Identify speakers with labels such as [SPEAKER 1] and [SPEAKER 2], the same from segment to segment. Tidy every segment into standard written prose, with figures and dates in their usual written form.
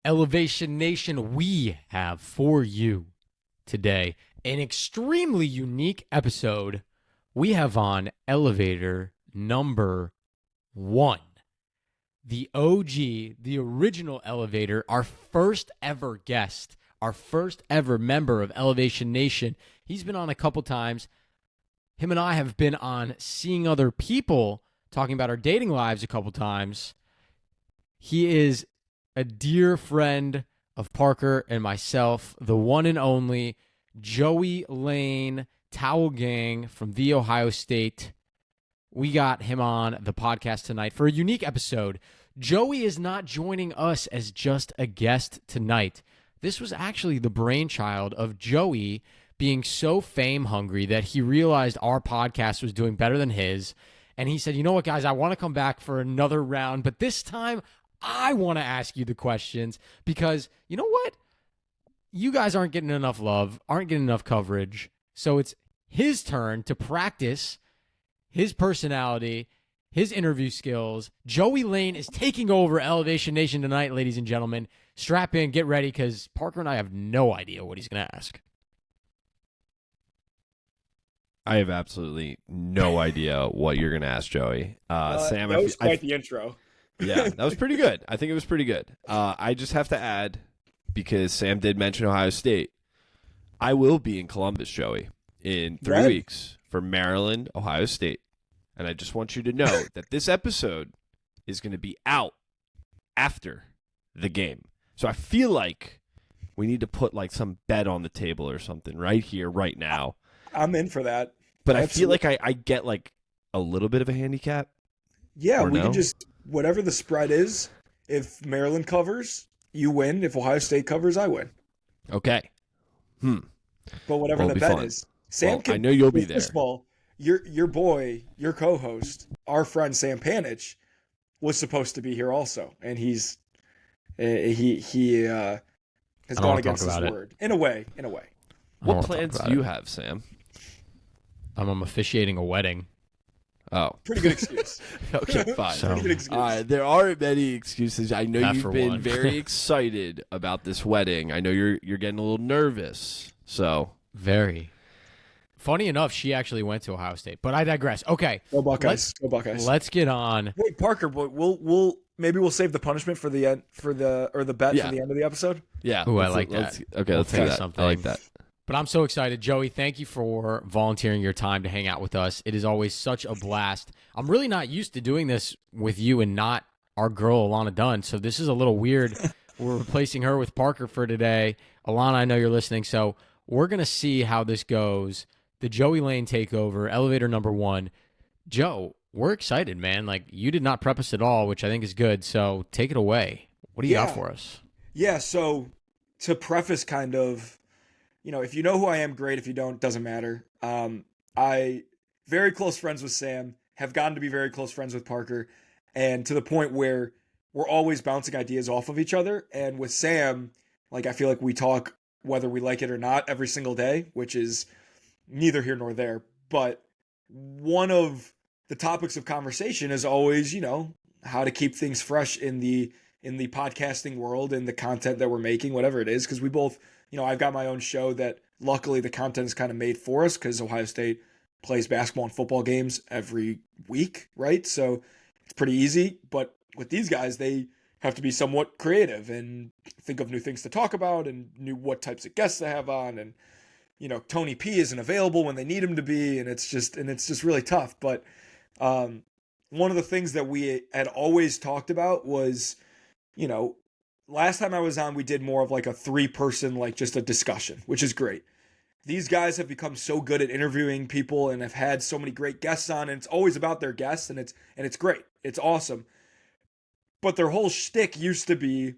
[SPEAKER 1] Elevation Nation, we have for you today an extremely unique episode. We have on elevator number 1, the OG, the original elevator, our first ever guest, our first ever member of Elevation Nation. He's been on a couple times. Him and I have been on Seeing Other People, talking about our dating lives a couple times. He is a dear friend of Parker and myself, the one and only Joey Lane, Towel Gang from The Ohio State. We got him on the podcast tonight for a unique episode. Joey is not joining us as just a guest tonight. This was actually the brainchild of Joey being so fame hungry that he realized our podcast was doing better than his. And he said, you know what, guys, I want to come back for another round, but this time I want to ask you the questions because you know what? You guys aren't getting enough love, aren't getting enough coverage. So it's his turn to practice his personality, his interview skills. Joey Lane is taking over Elevation Nation tonight, ladies and gentlemen. Strap in, get ready, because Parker and I have no idea what he's going to ask.
[SPEAKER 2] I have absolutely no idea what you're going to ask, Joey. Sam,
[SPEAKER 3] that was quite the intro.
[SPEAKER 2] Yeah, that was pretty good. I think it was pretty good. I just have to add, because Sam did mention Ohio State, I will be in Columbus, Joey, in 3 weeks for Maryland, Ohio State. And I just want you to know that this episode is going to be out after the game. So I feel like we need to put like some bet on the table or something right here, right now.
[SPEAKER 3] I'm in for that.
[SPEAKER 2] But absolutely. I feel like I get like a little bit of a handicap.
[SPEAKER 3] Yeah, we can just, whatever the spread is, if Maryland covers, you win. If Ohio State covers, I win.
[SPEAKER 2] Okay.
[SPEAKER 3] But whatever the bet is. Sam,
[SPEAKER 2] I know you'll be there.
[SPEAKER 3] First of all, your boy, your co-host, our friend Sam Panitch, was supposed to be here also, and he has gone against his word. In a way.
[SPEAKER 2] What plans do you have, Sam?
[SPEAKER 1] I'm officiating a wedding.
[SPEAKER 2] Oh.
[SPEAKER 3] Pretty good excuse.
[SPEAKER 2] Okay, fine.
[SPEAKER 3] Pretty good excuse.
[SPEAKER 2] There aren't many excuses. I know
[SPEAKER 1] Not
[SPEAKER 2] you've
[SPEAKER 1] for
[SPEAKER 2] been
[SPEAKER 1] one.
[SPEAKER 2] very excited about this wedding. I know you're getting a little nervous. So
[SPEAKER 1] Very. Funny enough, she actually went to Ohio State, but I digress. Okay.
[SPEAKER 3] Go Buckeyes. Go Buckeyes.
[SPEAKER 1] Let's get on.
[SPEAKER 3] Wait, Parker, but we'll save the punishment for the end or the bet for the end of the episode.
[SPEAKER 2] yeah.
[SPEAKER 1] Ooh, I like that.
[SPEAKER 2] Let's do that.
[SPEAKER 1] Something.
[SPEAKER 2] I like that.
[SPEAKER 1] But I'm so excited. Joey, thank you for volunteering your time to hang out with us. It is always such a blast. I'm really not used to doing this with you and not our girl, Alana Dunn, so this is a little weird. We're replacing her with Parker for today. Alana, I know you're listening, so we're going to see how this goes. The Joey Lane takeover, elevator number 1. Joe, we're excited, man. Like, you did not prep us at all, which I think is good, so take it away. What do you got for us?
[SPEAKER 3] Yeah, so to preface kind of, if you know who I am, great. If you don't, doesn't matter. I very close friends with Sam, have gotten to be very close friends with Parker, and to the point where we're always bouncing ideas off of each other. And with Sam, like, I feel like we talk whether we like it or not every single day, which is neither here nor there. But one of the topics of conversation is always, how to keep things fresh in the podcasting world and the content that we're making, whatever it is, because we both, I've got my own show that luckily the content is kind of made for us because Ohio State plays basketball and football games every week, right? So it's pretty easy. But with these guys, they have to be somewhat creative and think of new things to talk about and what types of guests to have on. And, Tony P isn't available when they need him to be. And it's just really tough. But one of the things that we had always talked about was, last time I was on, we did more of like a 3-person, like just a discussion, which is great. These guys have become so good at interviewing people and have had so many great guests on, and it's always about their guests, and it's great. It's awesome. But their whole shtick used to be,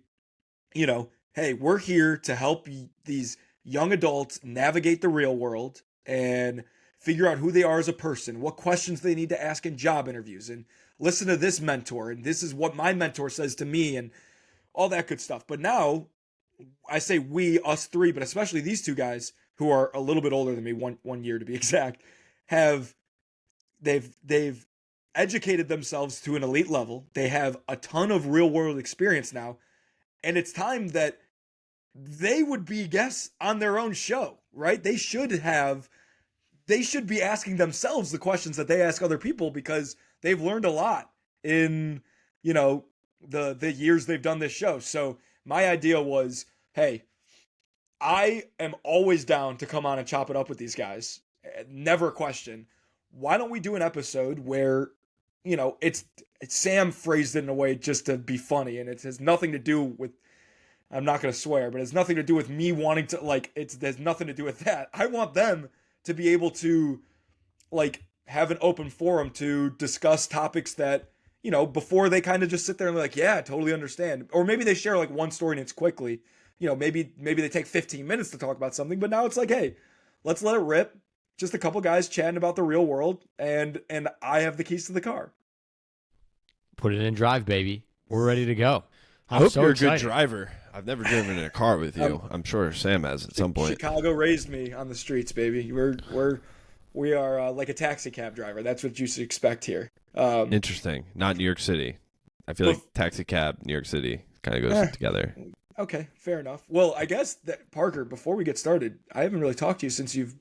[SPEAKER 3] hey, we're here to help these young adults navigate the real world and figure out who they are as a person, what questions they need to ask in job interviews, and listen to this mentor, and this is what my mentor says to me, and all that good stuff. But now, I say we, us 3, but especially these 2 guys who are a little bit older than me, one year to be exact, they've educated themselves to an elite level. They have a ton of real world experience now, and it's time that they would be guests on their own show, right? They should be asking themselves the questions that they ask other people, because they've learned a lot in, the years they've done this show. So my idea was, hey, I am always down to come on and chop it up with these guys. Never a question. Why don't we do an episode where, it's Sam phrased it in a way just to be funny, and it has nothing to do with, I'm not going to swear, but it's nothing to do with me wanting to, there's nothing to do with that. I want them to be able to, have an open forum to discuss topics that, before they kind of just sit there and be like, yeah, I totally understand. Or maybe they share one story and it's quickly, maybe they take 15 minutes to talk about something, but now it's like, hey, let's let it rip. Just a couple guys chatting about the real world, and I have the keys to the car.
[SPEAKER 1] Put it in drive, baby. We're ready to go.
[SPEAKER 2] I hope you're a good driver. I've never driven in a car with you. I'm sure Sam has at some point.
[SPEAKER 3] Chicago raised me on the streets, baby. We are like a taxi cab driver. That's what you should expect here.
[SPEAKER 2] Interesting. Not New York City. I feel like taxi cab, New York City kind of goes together.
[SPEAKER 3] Okay, fair enough. Well, I guess that, Parker, before we get started, I haven't really talked to you since you've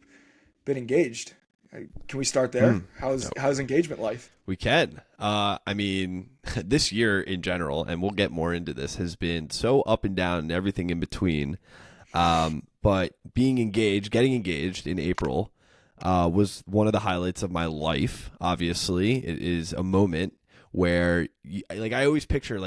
[SPEAKER 3] been engaged. Can we start there? How's engagement life?
[SPEAKER 2] We can. I mean, this year in general, and we'll get more into this, has been so up and down and everything in between. But getting engaged in April was one of the highlights of my life. Obviously, it is a moment where, I always picture,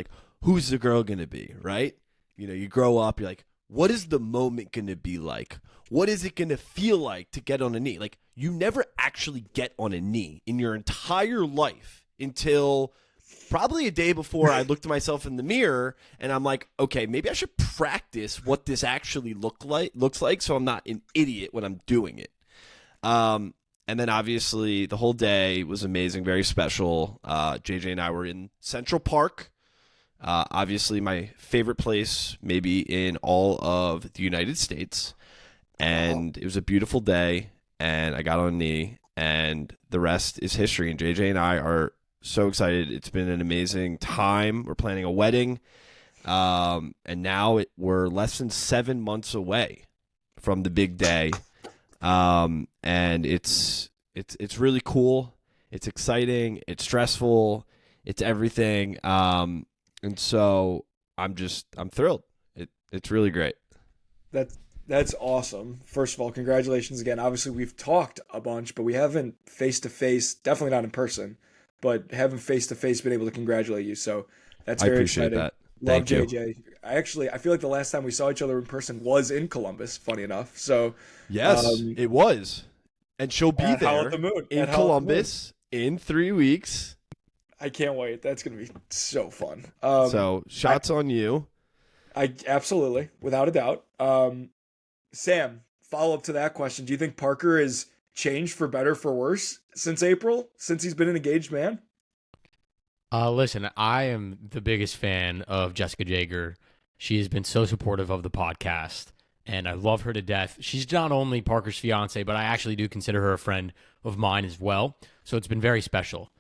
[SPEAKER 2] who's the girl going to be, right? You grow up, you're like, what is the moment going to be like? What is it going to feel like to get on a knee? You never actually get on a knee in your entire life until probably a day before I looked at myself in the mirror and I'm like, okay, maybe I should practice what this actually looks like so I'm not an idiot when I'm doing it. And then obviously the whole day was amazing, very special. JJ and I were in Central Park. Obviously my favorite place maybe in all of the United States. And It was a beautiful day, and I got on a knee, and the rest is history. And JJ and I are so excited. It's been an amazing time. We're planning a wedding, and now we're less than 7 months away from the big day. And it's really cool. It's exciting. It's stressful. It's everything. And so I'm thrilled. It's really great.
[SPEAKER 3] That's awesome. First of all, congratulations again. Obviously, we've talked a bunch, but we haven't face-to-face, definitely not in person, but haven't face-to-face been able to congratulate you. So that's very exciting.
[SPEAKER 2] I appreciate that.
[SPEAKER 3] Love
[SPEAKER 2] Thank you.
[SPEAKER 3] JJ. I feel like the last time we saw each other in person was in Columbus, funny enough. So
[SPEAKER 2] yes, it was. And she'll be there in Columbus in 3 weeks.
[SPEAKER 3] I can't wait. That's going to be so fun.
[SPEAKER 2] So shots on you.
[SPEAKER 3] I absolutely, without a doubt. Sam, follow up to that question. Do you think Parker has changed for better, for worse since April, since he's been an engaged man?
[SPEAKER 1] Listen, I am the biggest fan of Jessica Jager. She has been so supportive of the podcast, and I love her to death. She's not only Parker's fiance, but I actually do consider her a friend of mine as well. So it's been very special.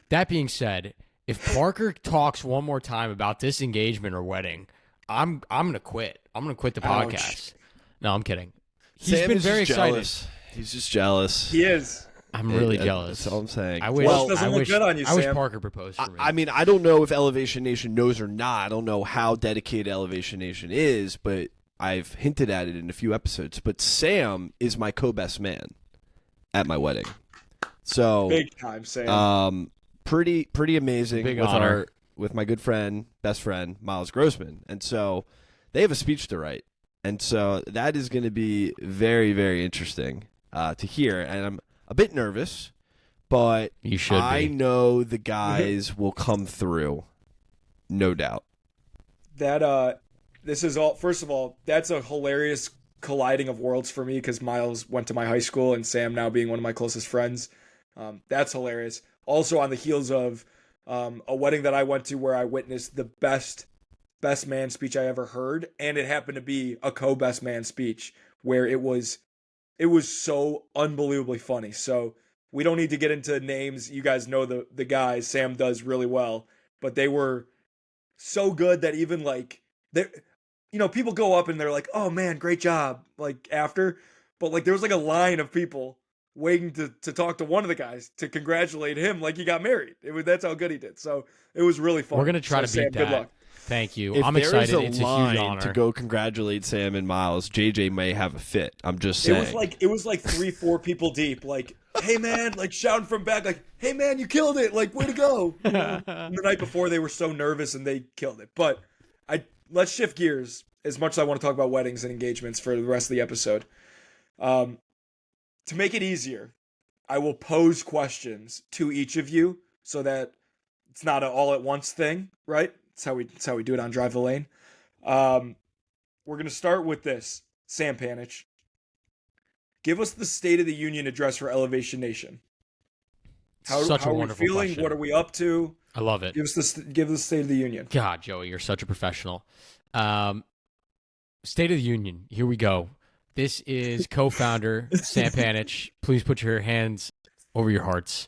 [SPEAKER 1] That being said, if Parker talks one more time about this engagement or wedding, I'm gonna quit. I'm gonna quit the podcast. No, I'm kidding. He's been very excited.
[SPEAKER 2] He's just jealous.
[SPEAKER 3] He is.
[SPEAKER 1] I'm really jealous.
[SPEAKER 2] That's all I'm saying.
[SPEAKER 1] I wish,
[SPEAKER 3] doesn't look good on you,
[SPEAKER 1] I wish
[SPEAKER 3] Sam.
[SPEAKER 1] Parker proposed for me.
[SPEAKER 2] I mean, I don't know if Elevation Nation knows or not. I don't know how dedicated Elevation Nation is, but I've hinted at it in a few episodes. But Sam is my co-best man at my wedding. So
[SPEAKER 3] big time, Sam.
[SPEAKER 2] Pretty amazing
[SPEAKER 1] Big
[SPEAKER 2] with
[SPEAKER 1] honor.
[SPEAKER 2] with my good friend, best friend, Miles Grossman. And so they have a speech to write. And so that is going to be very, very interesting to hear. And I'm a bit nervous, but
[SPEAKER 1] You should
[SPEAKER 2] I
[SPEAKER 1] be.
[SPEAKER 2] know the guys will come through, no doubt.
[SPEAKER 3] This is all. First of all, that's a hilarious colliding of worlds for me, because Miles went to my high school and Sam now being one of my closest friends. That's hilarious. Also on the heels of a wedding that I went to where I witnessed the best man speech I ever heard, and it happened to be a co-best man speech where it was so unbelievably funny. So we don't need to get into names. You guys know the guys. Sam does really well, but they were so good that even They, people go up and they're like, "Oh man, great job!" Like after, but like there was like a line of people waiting to talk to one of the guys to congratulate him, like he got married. That's how good he did. So it was really fun.
[SPEAKER 1] We're gonna try to
[SPEAKER 3] Sam,
[SPEAKER 1] beat
[SPEAKER 3] good
[SPEAKER 1] that.
[SPEAKER 3] luck.
[SPEAKER 1] Thank you.
[SPEAKER 2] If
[SPEAKER 1] I'm
[SPEAKER 2] there
[SPEAKER 1] excited.
[SPEAKER 2] is a
[SPEAKER 1] It's a huge
[SPEAKER 2] line
[SPEAKER 1] honor
[SPEAKER 2] to go congratulate Sam and Miles, JJ may have a fit. I'm just saying.
[SPEAKER 3] It was like 3-4 people deep. Like, hey man, like shouting from back, like, hey man, you killed it, like way to go. And the night before they were so nervous and they killed it. But let's shift gears. As much as I want to talk about weddings and engagements for the rest of the episode, to make it easier, I will pose questions to each of you so that it's not an all at once thing, right? That's how we do it on Drive the Lane. We're gonna start with this. Sam Panitch, give us the State of the Union address for Elevation Nation. How are we feeling?
[SPEAKER 1] Question.
[SPEAKER 3] What are we up to?
[SPEAKER 1] I love it.
[SPEAKER 3] Give us the State of the Union.
[SPEAKER 1] God, Joey, you're such a professional. State of the Union. Here we go. This is co-founder Sam Panitch. Please put your hands over your hearts.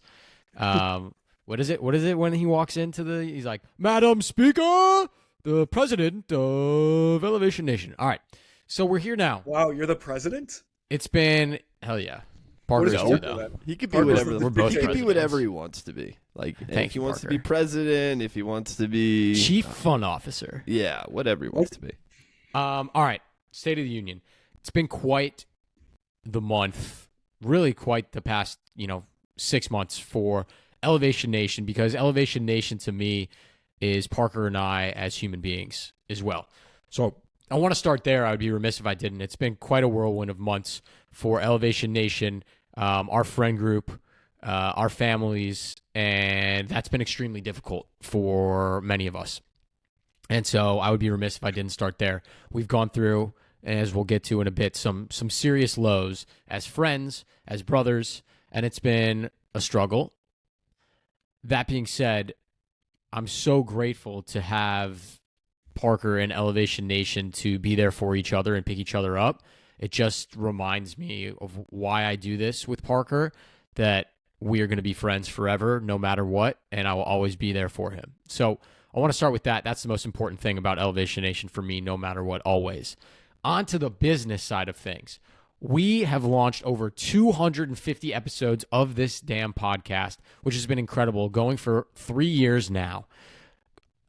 [SPEAKER 1] What is it? What is it when he walks into he's like, Madam Speaker, the president of Elevation Nation. All right. So we're here now.
[SPEAKER 3] Wow, you're the president?
[SPEAKER 1] It's been, hell yeah. Parker's too, though.
[SPEAKER 2] He could be whatever.
[SPEAKER 1] We're both
[SPEAKER 2] he could be
[SPEAKER 1] presidents.
[SPEAKER 2] whatever he wants to be. Like, if he wants to be president, if he wants to be
[SPEAKER 1] Chief Fun Officer.
[SPEAKER 2] Yeah, whatever he wants to be.
[SPEAKER 1] All right. State of the Union. It's been quite the month, really quite the past, 6 months for Elevation Nation, because Elevation Nation to me is Parker and I as human beings as well. So I want to start there. I would be remiss if I didn't. It's been quite a whirlwind of months for Elevation Nation, our friend group, our families, and that's been extremely difficult for many of us. And so I would be remiss if I didn't start there. We've gone through, as we'll get to in a bit, some serious lows as friends, as brothers, and it's been a struggle. That being said, I'm so grateful to have Parker and Elevation Nation to be there for each other and pick each other up. It just reminds me of why I do this with Parker, that we are going to be friends forever, no matter what, and I will always be there for him. So I want to start with that. That's the most important thing about Elevation Nation for me, no matter what, always. On to the business side of things. We have launched over 250 episodes of this damn podcast, which has been incredible, going for 3 years now.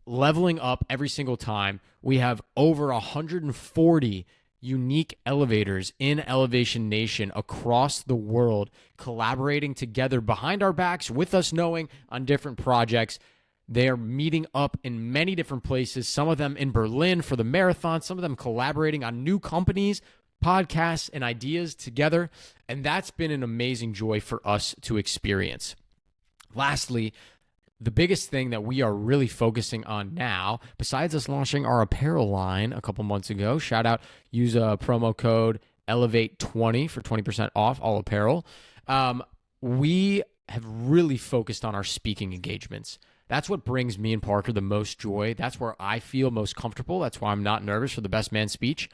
[SPEAKER 1] Leveling up every single time. We have over 140 unique elevators in Elevation Nation across the world, collaborating together behind our backs with us knowing on different projects. They are meeting up in many different places, some of them in Berlin for the marathon, some of them collaborating on new companies, podcasts, and ideas together. And that's been an amazing joy for us to experience. Lastly, the biggest thing that we are really focusing on now, besides us launching our apparel line a couple months ago, shout out, use a promo code ELEVATE20 for 20% off all apparel. We have really focused on our speaking engagements. That's what brings me and Parker the most joy. That's where I feel most comfortable. That's why I'm not nervous for the best man speech.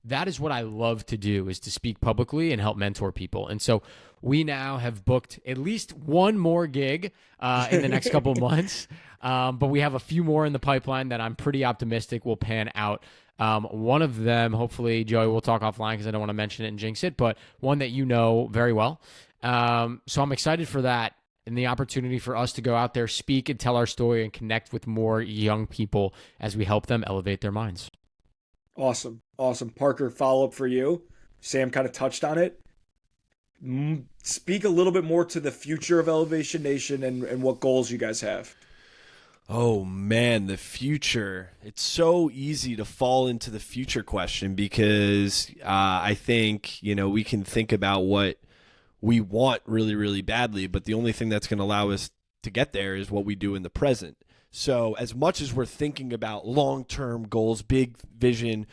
[SPEAKER 1] That is what I love to do, is to speak publicly and help mentor people. And so we now have booked at least one more gig in the next couple of months. But we have a few more in the pipeline that I'm pretty optimistic will pan out. One of them, hopefully, Joey, we'll talk offline because I don't want to mention it and jinx it, but one that you know very well. So I'm excited for that and the opportunity for us to go out there, speak and tell our story and connect with more young people as we help them elevate their minds.
[SPEAKER 3] Awesome. Parker, follow up for you. Sam kind of touched on it. Speak a little bit more to the future of Elevation Nation and what goals you guys have.
[SPEAKER 2] Oh man, the future. It's so easy to fall into the future question because I think, we can think about what we want really, really badly, but the only thing that's going to allow us to get there is what we do in the present. So as much as we're thinking about long-term goals, big vision,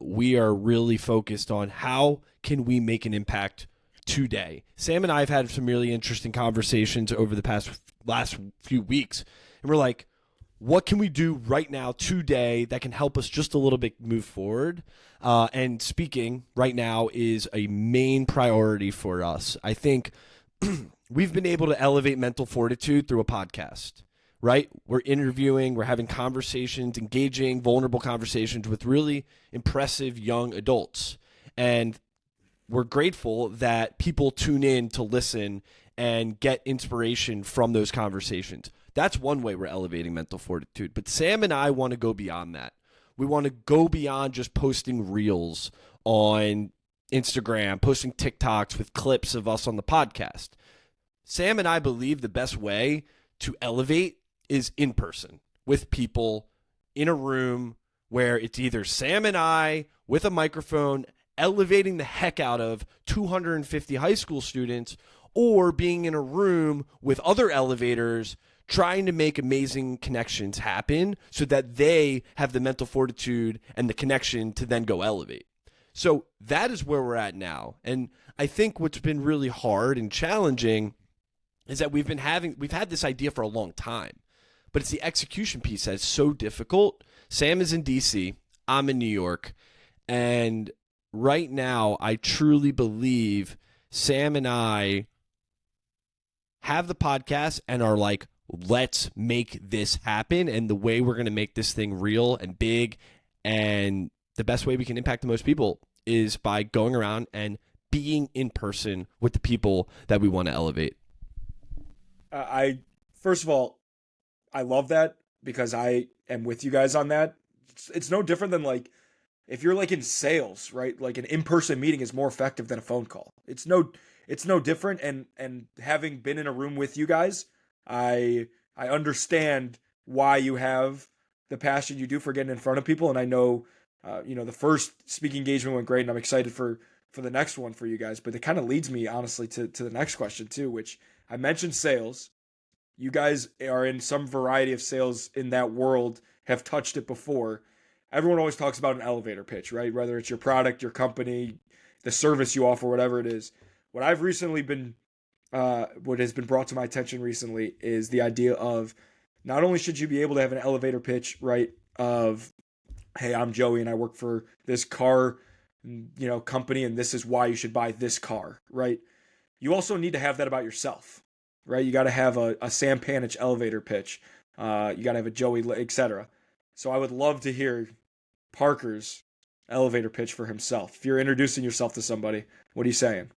[SPEAKER 2] we are really focused on how can we make an impact today. Sam and I have had some really interesting conversations over the last few weeks, and we're like, what can we do right now today that can help us just a little bit move forward? And speaking right now is a main priority for us. I think we've been able to elevate mental fortitude through a podcast. right? We're interviewing, we're having conversations, engaging, vulnerable conversations with really impressive young adults. And we're grateful that people tune in to listen and get inspiration from those conversations. That's one way we're elevating mental fortitude. But Sam and I want to go beyond that. We want to go beyond just posting reels on Instagram, posting TikToks with clips of us on the podcast. Sam and I believe the best way to elevate is in person with people in a room where it's either Sam and I with a microphone elevating the heck out of 250 high school students, or being in a room with other elevators trying to make amazing connections happen so that they have the mental fortitude and the connection to then go elevate. So that is where we're at now. And I think what's been really hard and challenging is that we've had this idea for a long time, but it's the execution piece that is so difficult. Sam is in DC, I'm in New York, and right now I truly believe Sam and I have the podcast and are like, let's make this happen. And the way we're going to make this thing real and big, and the best way we can impact the most people is by going around and being in person with the people that we want to elevate.
[SPEAKER 3] First of all, I love that because I am with you guys on that. It's no different than like if you're like in sales, right? Like an in-person meeting is more effective than a phone call. It's no different. And having been in a room with you guys, I understand why you have the passion you do for getting in front of people. And I know, the first speaking engagement went great, and I'm excited for the next one for you guys. But it kind of leads me honestly to the next question too, which I mentioned sales. You guys are in some variety of sales in that world, have touched it before. Everyone always talks about an elevator pitch, right? Whether it's your product, your company, the service you offer, whatever it is. What I've recently been, what has been brought to my attention recently is the idea of not only should you be able to have an elevator pitch, right? Of, hey, I'm Joey and I work for this car, company, and this is why you should buy this car, right? You also need to have that about yourself, right? You got to have a Sam Panitch elevator pitch. You got to have a Joey, etc. So I would love to hear Parker's elevator pitch for himself. If you're introducing yourself to somebody, what are you saying?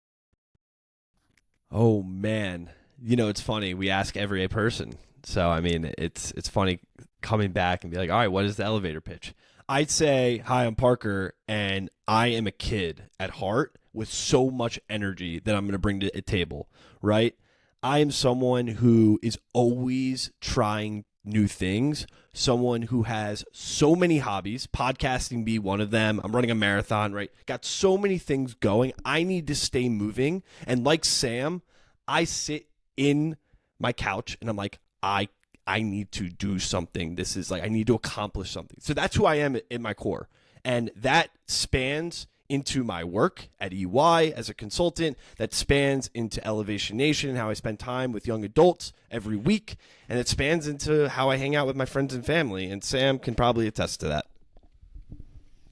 [SPEAKER 2] Oh man, it's funny. We ask every person. So I mean, it's funny coming back and be like, all right, what is the elevator pitch? I'd say, hi, I'm Parker, and I am a kid at heart with so much energy that I'm going to bring to a table, right? I am someone who is always trying new things, someone who has so many hobbies, podcasting be one of them. I'm running a marathon, right? Got so many things going. I need to stay moving. And like Sam, I sit in my couch and I'm like, I need to do something. This is like, I need to accomplish something. So that's who I am in my core. And that spans into my work at EY as a consultant, that spans into Elevation Nation and how I spend time with young adults every week. And it spans into how I hang out with my friends and family. And Sam can probably attest to that.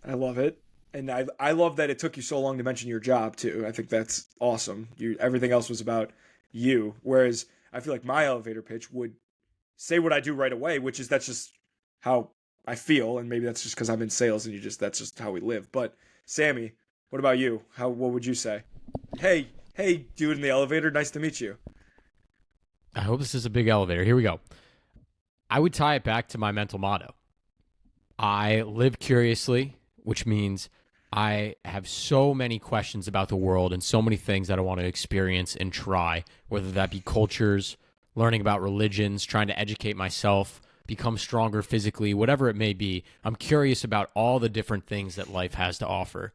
[SPEAKER 3] I love it. And I love that it took you so long to mention your job too. I think that's awesome. Everything else was about you. Whereas I feel like my elevator pitch would say what I do right away, which is that's just how I feel. And maybe that's just because I'm in sales and that's just how we live. But Sammy, what about you? What would you say? Hey, dude in the elevator, nice to meet you.
[SPEAKER 1] I hope this is a big elevator. Here we go. I would tie it back to my mental motto. I live curiously, which means I have so many questions about the world and so many things that I want to experience and try, whether that be cultures, learning about religions, trying to educate myself, become stronger physically, whatever it may be. I'm curious about all the different things that life has to offer.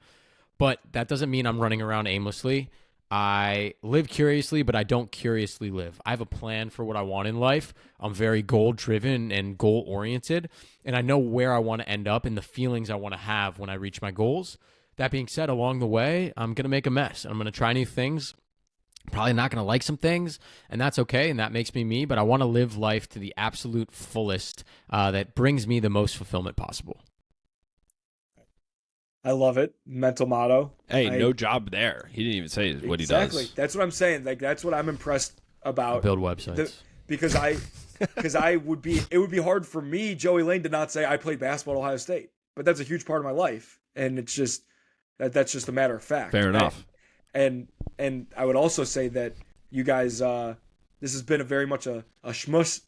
[SPEAKER 1] But that doesn't mean I'm running around aimlessly. I live curiously, but I don't curiously live. I have a plan for what I want in life. I'm very goal-driven and goal-oriented, and I know where I want to end up and the feelings I want to have when I reach my goals. That being said, along the way, I'm going to make a mess. I'm going to try new things. Probably not going to like some things, and that's okay, and that makes me me, but I want to live life to the absolute fullest that brings me the most fulfillment possible.
[SPEAKER 3] I love it. Mental motto.
[SPEAKER 2] Hey, no job there. He didn't even say what he does.
[SPEAKER 3] Exactly. That's what I'm saying. Like, that's what I'm impressed about.
[SPEAKER 1] Build websites.
[SPEAKER 3] Because because it would be hard for me, Joey Lane, to not say I played basketball at Ohio State, but that's a huge part of my life, and it's just that's just a matter of fact.
[SPEAKER 2] Fair enough.
[SPEAKER 3] And I would also say that you guys, this has been very much a smush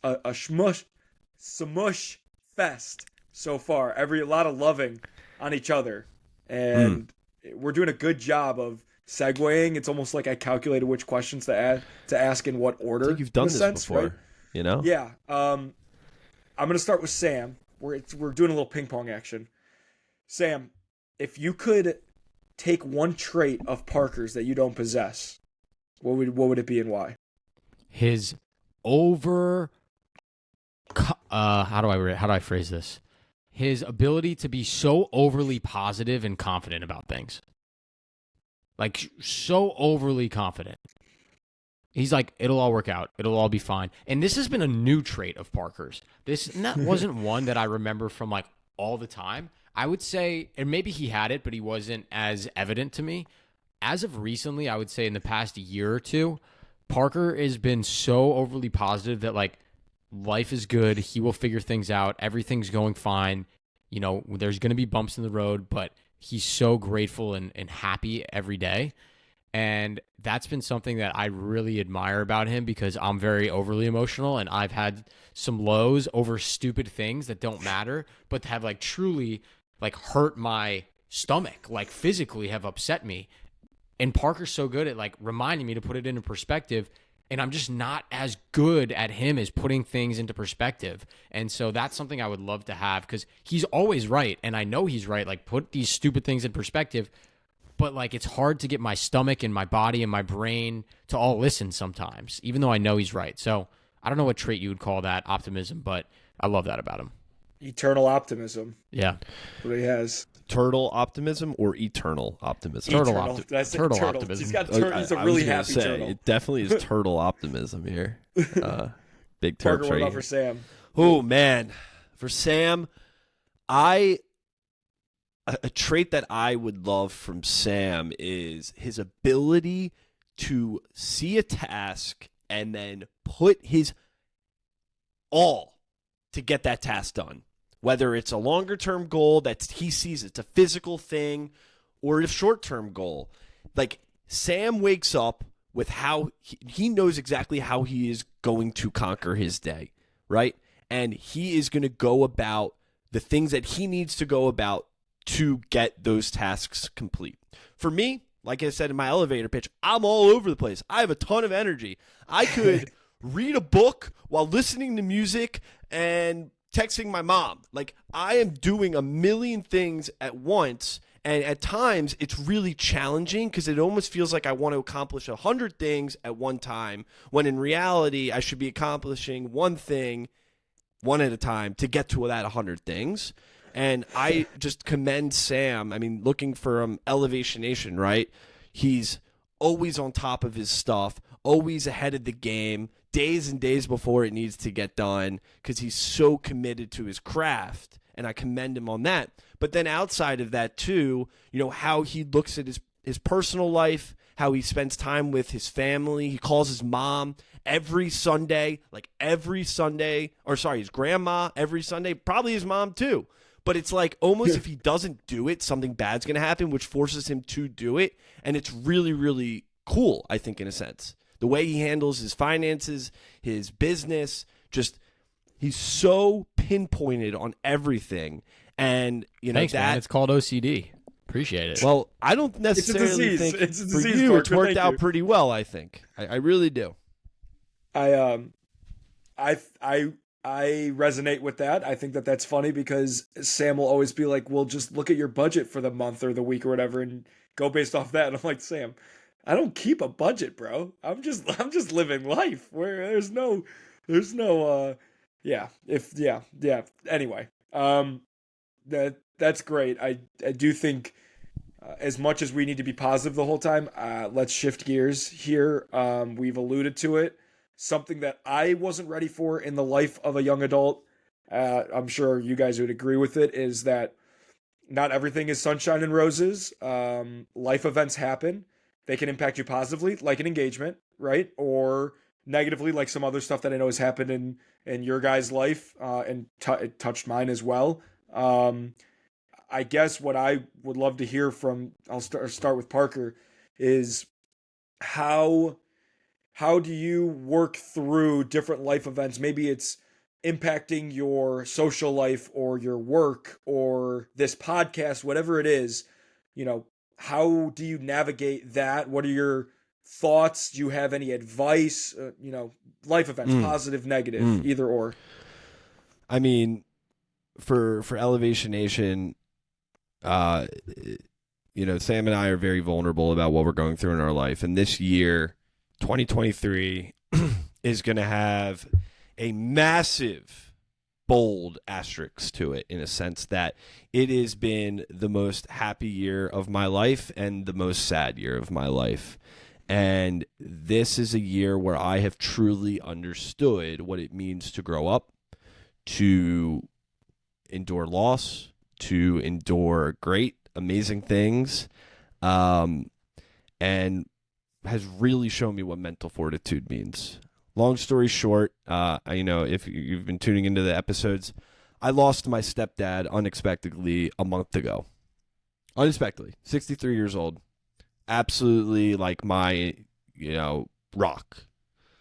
[SPEAKER 3] fest so far. A lot of loving on each other, and we're doing a good job of segueing. It's almost like I calculated which questions to ask in what order.
[SPEAKER 2] I think you've done this before,
[SPEAKER 3] right?
[SPEAKER 2] you know?
[SPEAKER 3] Yeah. I'm gonna start with Sam. We're doing a little ping pong action. Sam, if you could take one trait of Parker's that you don't possess, what would it be and why?
[SPEAKER 1] His how do I phrase this? His ability to be so overly positive and confident about things. Like, so overly confident. He's like, it'll all work out. It'll all be fine. And this has been a new trait of Parker's. This wasn't one that I remember from, like, all the time. I would say, and maybe he had it, but he wasn't as evident to me. As of recently, I would say in the past year or two, Parker has been so overly positive that, like, life is good. He will figure things out. Everything's going fine. You know, there's going to be bumps in the road, but he's so grateful and happy every day. And that's been something that I really admire about him, because I'm very overly emotional, and I've had some lows over stupid things that don't matter, but have, like, truly, like, hurt my stomach, like, physically have upset me. And Parker's so good at, like, reminding me to put it into perspective, and I'm just not as good at him as putting things into perspective. And so that's something I would love to have, because he's always right, and I know he's right. Like, put these stupid things in perspective, but, like, it's hard to get my stomach and my body and my brain to all listen sometimes, even though I know he's right. So I don't know what trait you would call that, optimism, but I love that about him.
[SPEAKER 3] Eternal optimism.
[SPEAKER 1] Yeah.
[SPEAKER 3] That's what he has.
[SPEAKER 2] Turtle optimism or eternal optimism?
[SPEAKER 1] Turtle
[SPEAKER 3] Turtle
[SPEAKER 1] optimism.
[SPEAKER 3] He's got he's a really happy turtle.
[SPEAKER 2] It definitely is turtle optimism here. Big
[SPEAKER 3] Parker,
[SPEAKER 2] turtle
[SPEAKER 3] what
[SPEAKER 2] trait.
[SPEAKER 3] about for Sam?
[SPEAKER 2] Oh, man. For Sam, a trait that I would love from Sam is his ability to see a task and then put his all to get that task done. Whether it's a longer-term goal that he sees it's a physical thing, or a short-term goal. Like, Sam wakes up with how he knows exactly how he is going to conquer his day, right? And he is going to go about the things that he needs to go about to get those tasks complete. For me, like I said in my elevator pitch, I'm all over the place. I have a ton of energy. I could read a book while listening to music and texting my mom. Like, I am doing a million things at once, and at times it's really challenging because it almost feels like I want to accomplish 100 things at one time, when in reality I should be accomplishing one thing one at a time to get to that 100 things. And I just commend Sam. I mean, looking for Elevation Nation, right? He's always on top of his stuff, always ahead of the game, days and days before it needs to get done, because he's so committed to his craft, and I commend him on that. But then outside of that too, you know, how he looks at his personal life, how he spends time with his family. He calls his mom every Sunday, his grandma every Sunday, probably his mom too. But it's like almost if he doesn't do it, something bad's going to happen, which forces him to do it. And it's really, really cool, I think, in a sense. The way he handles his finances, his business, just he's so pinpointed on everything. And, you know,
[SPEAKER 1] Thanks, man. It's called OCD. Appreciate it.
[SPEAKER 2] Well, I don't necessarily think
[SPEAKER 3] it's a
[SPEAKER 2] for
[SPEAKER 3] disease,
[SPEAKER 2] you
[SPEAKER 3] Parker.
[SPEAKER 2] it's worked
[SPEAKER 3] Thank
[SPEAKER 2] out
[SPEAKER 3] you.
[SPEAKER 2] pretty well, I think. I really do.
[SPEAKER 3] I resonate with that. I think that that's funny because Sam will always be like, "Well, just look at your budget for the month or the week or whatever, and go based off that." And I'm like, Sam, I don't keep a budget, bro. I'm just living life where there's no Anyway, that's great. I do think as much as we need to be positive the whole time, let's shift gears here. We've alluded to it. Something that I wasn't ready for in the life of a young adult, I'm sure you guys would agree with it, is that not everything is sunshine and roses. Life events happen. They can impact you positively, like an engagement, right? Or negatively, like some other stuff that I know has happened in your guys' life, and it touched mine as well. I guess what I would love to hear from, I'll start with Parker, is how how do you work through different life events? Maybe it's impacting your social life or your work or this podcast, whatever it is. You know, how do you navigate that? What are your thoughts? Do you have any advice? Life events,
[SPEAKER 2] Mm.
[SPEAKER 3] positive, negative,
[SPEAKER 2] Mm.
[SPEAKER 3] either or.
[SPEAKER 2] I mean, for Elevation Nation, uh, Sam and I are very vulnerable about what we're going through in our life, and this year, 2023, is going to have a massive, bold asterisk to it, in a sense that it has been the most happy year of my life and the most sad year of my life. And this is a year where I have truly understood what it means to grow up, to endure loss, to endure great, amazing things, and has really shown me what mental fortitude means. Long story short, if you've been tuning into the episodes, I lost my stepdad unexpectedly a month ago. Unexpectedly, 63 years old. Absolutely like my, rock.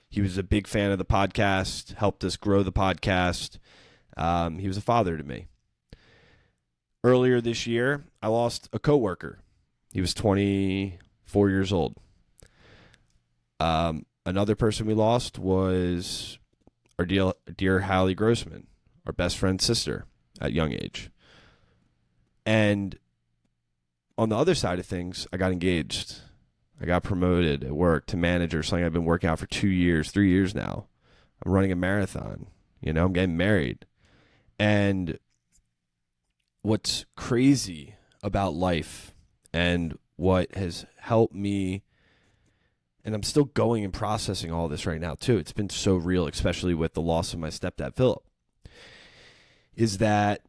[SPEAKER 2] He was a big fan of the podcast, helped us grow the podcast. He was a father to me. Earlier this year, I lost a coworker. He was 24 years old. Another person we lost was our dear Hallie Grossman, our best friend's sister at young age. And on the other side of things, I got engaged. I got promoted at work to manager, something I've been working out for 3 years now. I'm running a marathon. I'm getting married. And what's crazy about life and what has helped me, and I'm still going and processing all this right now too, it's been so real, especially with the loss of my stepdad, Philip, is that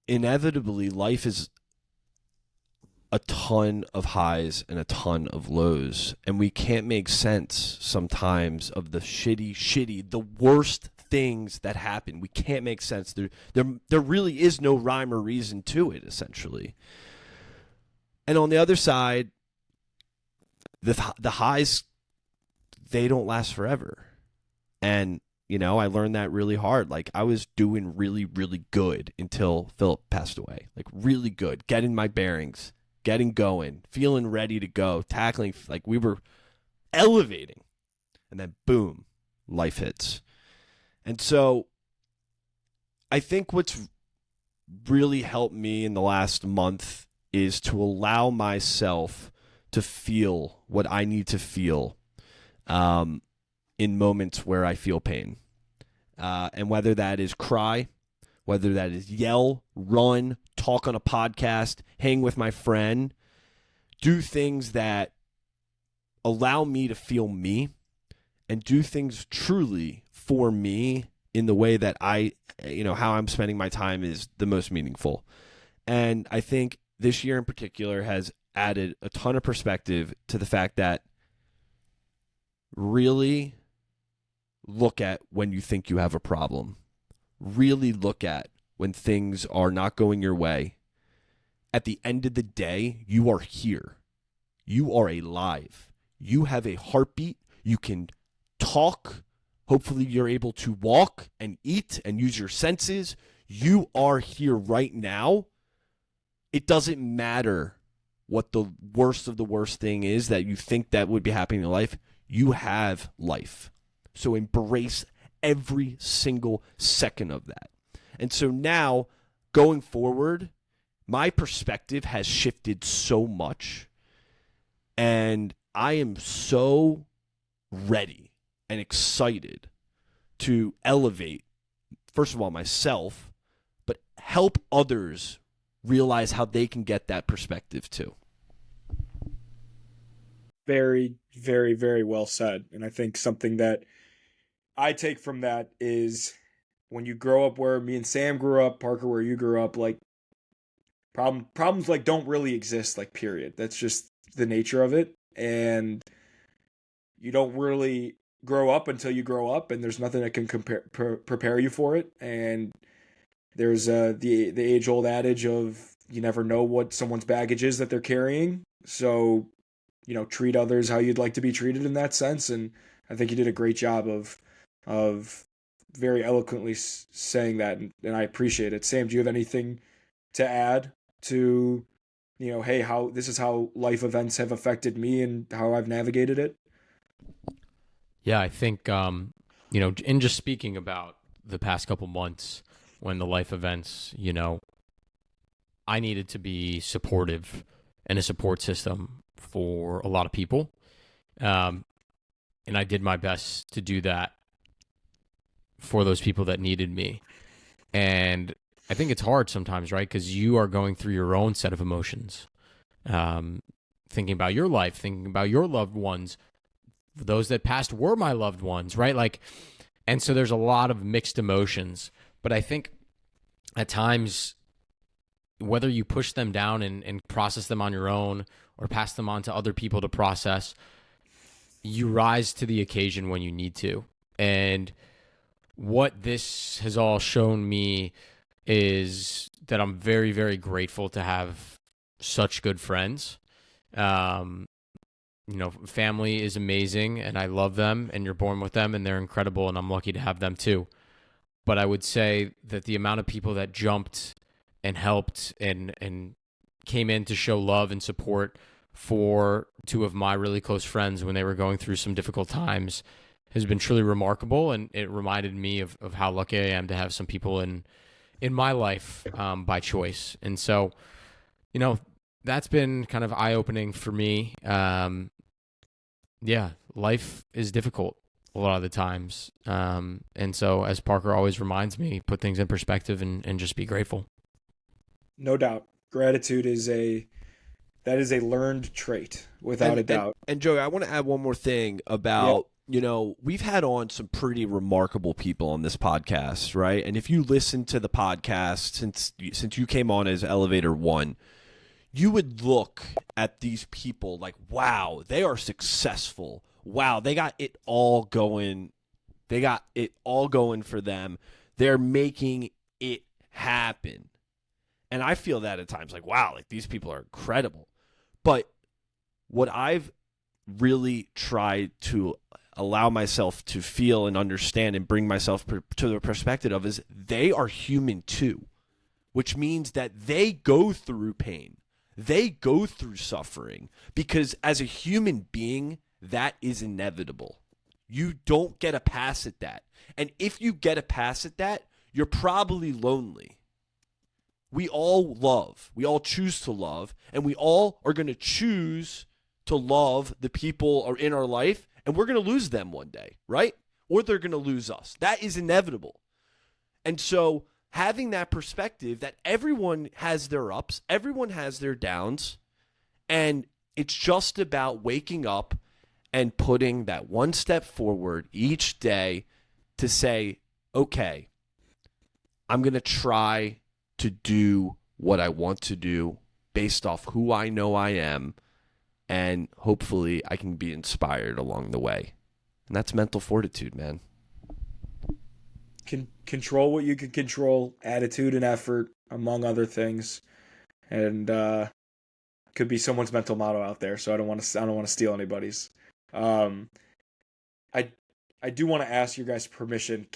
[SPEAKER 2] inevitably life is a ton of highs and a ton of lows, and we can't make sense sometimes of the the worst things that happen. We can't make sense. There really is no rhyme or reason to it, essentially. And on the other side, the highs, they don't last forever. And I learned that really hard. Like, I was doing really, really good until Philip passed away. Like, really good, getting my bearings, getting going, feeling ready to go, tackling, like we were elevating. And then boom, life hits. And so I think what's really helped me in the last month is to allow myself to feel what I need to feel in moments where I feel pain. And whether that is cry, whether that is yell, run, talk on a podcast, hang with my friend, do things that allow me to feel me, and do things truly for me in the way that how I'm spending my time is the most meaningful. And I think this year in particular has added a ton of perspective to the fact that really look at when you think you have a problem. Really look at when things are not going your way. At the end of the day, you are here. You are alive. You have a heartbeat. You can talk. Hopefully you're able to walk and eat and use your senses. You are here right now. It doesn't matter what the worst of the worst thing is that you think that would be happening in life. You have life. So embrace every single second of that. And so now, going forward, my perspective has shifted so much. And I am so ready and excited to elevate, first of all, myself, but help others realize how they can get that perspective too.
[SPEAKER 3] Very, very, very well said. And I think something that I take from that is when you grow up where me and Sam grew up, Parker, where you grew up, like problems like don't really exist, like period. That's just the nature of it. And you don't really grow up until you grow up, and there's nothing that can prepare you for it. And there's the age old adage of you never know what someone's baggage is that they're carrying. So, treat others how you'd like to be treated in that sense. And I think you did a great job of very eloquently saying that, and I appreciate it. Sam, do you have anything to add to, hey, how this is how life events have affected me and how I've navigated it?
[SPEAKER 1] Yeah, I think, in just speaking about the past couple months when the life events, I needed to be supportive and a support system for a lot of people. And I did my best to do that for those people that needed me. And I think it's hard sometimes, right? Because you are going through your own set of emotions, thinking about your life, thinking about your loved ones. Those that passed were my loved ones, right? And so there's a lot of mixed emotions. But I think at times, whether you push them down and process them on your own or pass them on to other people to process, you rise to the occasion when you need to. And what this has all shown me is that I'm very, very grateful to have such good friends. Family is amazing and I love them, and you're born with them and they're incredible, and I'm lucky to have them too. But I would say that the amount of people that jumped and helped and came in to show love and support for two of my really close friends when they were going through some difficult times has been truly remarkable. And it reminded me of how lucky I am to have some people in my life by choice. And so, that's been kind of eye-opening for me. Life is difficult a lot of the times. And so, as Parker always reminds me, put things in perspective and just be grateful.
[SPEAKER 3] No doubt. Gratitude is a learned trait, without a doubt.
[SPEAKER 2] And Joey, I want to add one more thing about, we've had on some pretty remarkable people on this podcast, right? And if you listen to the podcast since you came on as Elevator 1, you would look at these people like, wow, they are successful. Wow, they got it all going. They got it all going for them. They're making it happen. And I feel that at times, like, wow, like these people are incredible. But what I've really tried to allow myself to feel and understand and bring myself to the perspective of is they are human too, which means that they go through pain. They go through suffering because as a human being, that is inevitable. You don't get a pass at that. And if you get a pass at that, you're probably lonely. We all love. We all choose to love. And we all are going to choose to love the people are in our life. And we're going to lose them one day, right? Or they're going to lose us. That is inevitable. And so having that perspective that everyone has their ups, everyone has their downs, and it's just about waking up and putting that one step forward each day to say, okay, I'm going to try to do what I want to do based off who I know I am, and hopefully I can be inspired along the way. And that's mental fortitude, man.
[SPEAKER 3] Can control what you can control, attitude and effort, among other things. And could be someone's mental motto out there, so I don't want to steal anybody's. I do want to ask your guys' permission.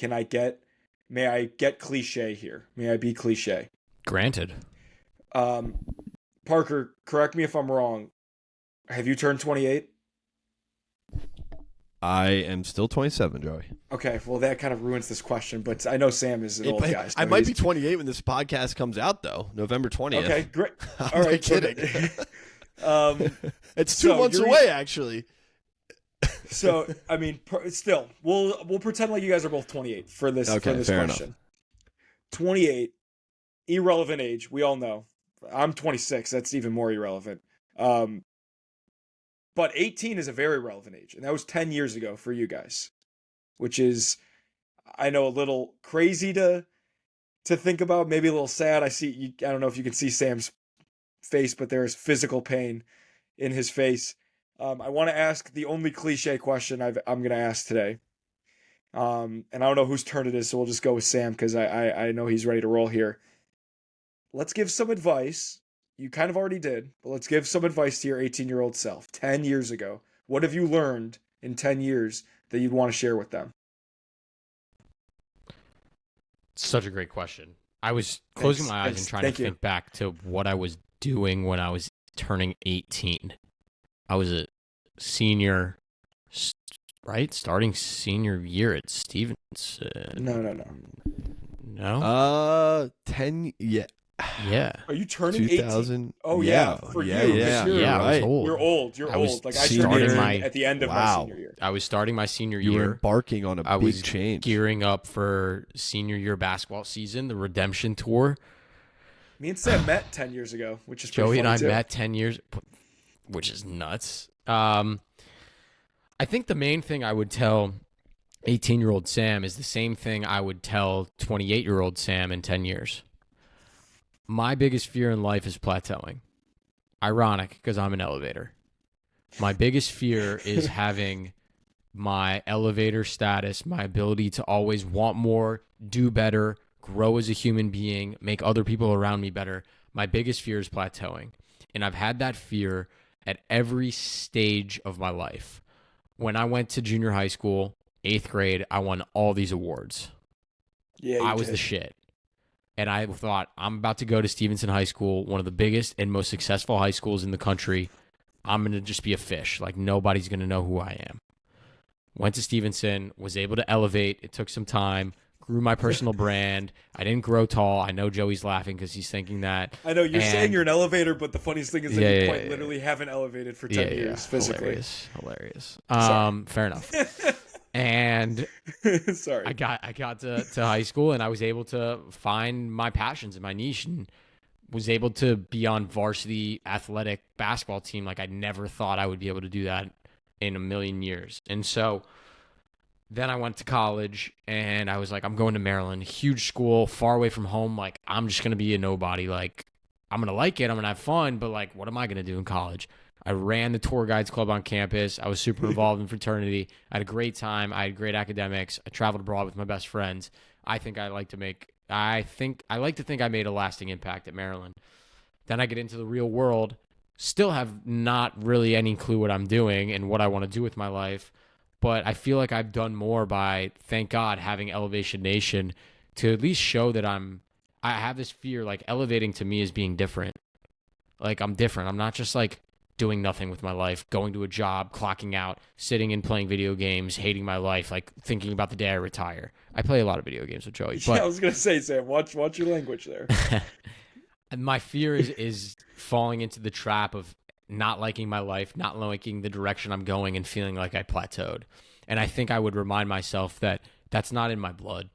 [SPEAKER 3] May I get cliche here? May I be cliche?
[SPEAKER 1] Granted.
[SPEAKER 3] Parker, correct me if I'm wrong. Have you turned 28?
[SPEAKER 2] I am still 27, Joey.
[SPEAKER 3] Okay, well, that kind of ruins this question, but I know Sam is an old guy. So
[SPEAKER 2] I might be 28 when this podcast comes out, though, November 20th.
[SPEAKER 3] Okay, great.
[SPEAKER 2] All right, kidding. It's 2 months away, actually.
[SPEAKER 3] So, I mean, still, we'll pretend like you guys are both 28 for this question.
[SPEAKER 2] Enough.
[SPEAKER 3] 28, irrelevant age. We all know. I'm 26. That's even more irrelevant. But 18 is a very relevant age, and that was 10 years ago for you guys, which is, I know, a little crazy to think about, maybe a little sad. I don't know if you can see Sam's face, but there is physical pain in his face. I want to ask the only cliche question I'm going to ask today. And I don't know whose turn it is, so we'll just go with Sam because I know he's ready to roll here. Let's give some advice. You kind of already did, but let's give some advice to your 18-year-old self 10 years ago. What have you learned in 10 years that you'd want to share with them?
[SPEAKER 1] Such a great question. I was closing my eyes and trying to think back to what I was doing when I was turning 18. I was a senior, right? Starting senior year at Stevenson.
[SPEAKER 3] No.
[SPEAKER 1] No?
[SPEAKER 2] 10, yeah.
[SPEAKER 1] Yeah.
[SPEAKER 3] Are you turning 18?
[SPEAKER 2] Oh,
[SPEAKER 3] yeah. For you.
[SPEAKER 2] Yeah,
[SPEAKER 1] I was old.
[SPEAKER 3] You're old. You're old. Like I turned
[SPEAKER 1] starting
[SPEAKER 3] 18 at the end of my senior year.
[SPEAKER 1] I was starting my senior
[SPEAKER 2] You
[SPEAKER 1] year.
[SPEAKER 2] were embarking on a big change.
[SPEAKER 1] Gearing up for senior year basketball season, the redemption tour.
[SPEAKER 3] Me and Sam met 10 years ago, which is pretty
[SPEAKER 1] Joey and I
[SPEAKER 3] too.
[SPEAKER 1] met 10 years, which is nuts. I think the main thing I would tell 18-year-old Sam is the same thing I would tell 28-year-old Sam in 10 years. My biggest fear in life is plateauing. Ironic, because I'm an elevator. My biggest fear is having my elevator status, my ability to always want more, do better, grow as a human being, make other people around me better. My biggest fear is plateauing. And I've had that fear at every stage of my life. When I went to junior high school, 8th grade, I won all these awards.
[SPEAKER 3] Yeah,
[SPEAKER 1] I was the shit. And I thought, I'm about to go to Stevenson High School, one of the biggest and most successful high schools in the country. I'm going to just be a fish. Like, nobody's going to know who I am. Went to Stevenson, was able to elevate. It took some time. Grew my personal brand. I didn't grow tall. I know Joey's laughing because he's thinking that.
[SPEAKER 3] I know you're saying you're an elevator, but the funniest thing is that you quite literally haven't elevated for 10 years physically.
[SPEAKER 1] Hilarious. Fair enough. And
[SPEAKER 3] sorry,
[SPEAKER 1] I got to high school and I was able to find my passions and my niche and was able to be on varsity athletic basketball team. Like I never thought I would be able to do that in a million years. And so then I went to college and I was like, I'm going to Maryland, huge school, far away from home. Like I'm just going to be a nobody. Like I'm going to like it. I'm going to have fun. But like, what am I going to do in college? I ran the tour guides club on campus. I was super involved in fraternity. I had a great time. I had great academics. I traveled abroad with my best friends. I like to think I made a lasting impact at Maryland. Then I get into the real world, still have not really any clue what I'm doing and what I want to do with my life. But I feel like I've done more by, thank God, having Elevation Nation to at least show that I have this fear, like elevating to me is being different. Like I'm different. I'm not just like doing nothing with my life, going to a job, clocking out, sitting and playing video games, hating my life, like thinking about the day I retire. I play a lot of video games with Joey. But
[SPEAKER 3] yeah, I was gonna say, Sam, watch your language there.
[SPEAKER 1] And my fear is falling into the trap of not liking my life, not liking the direction I'm going, and feeling like I plateaued. And I think I would remind myself that that's not in my blood,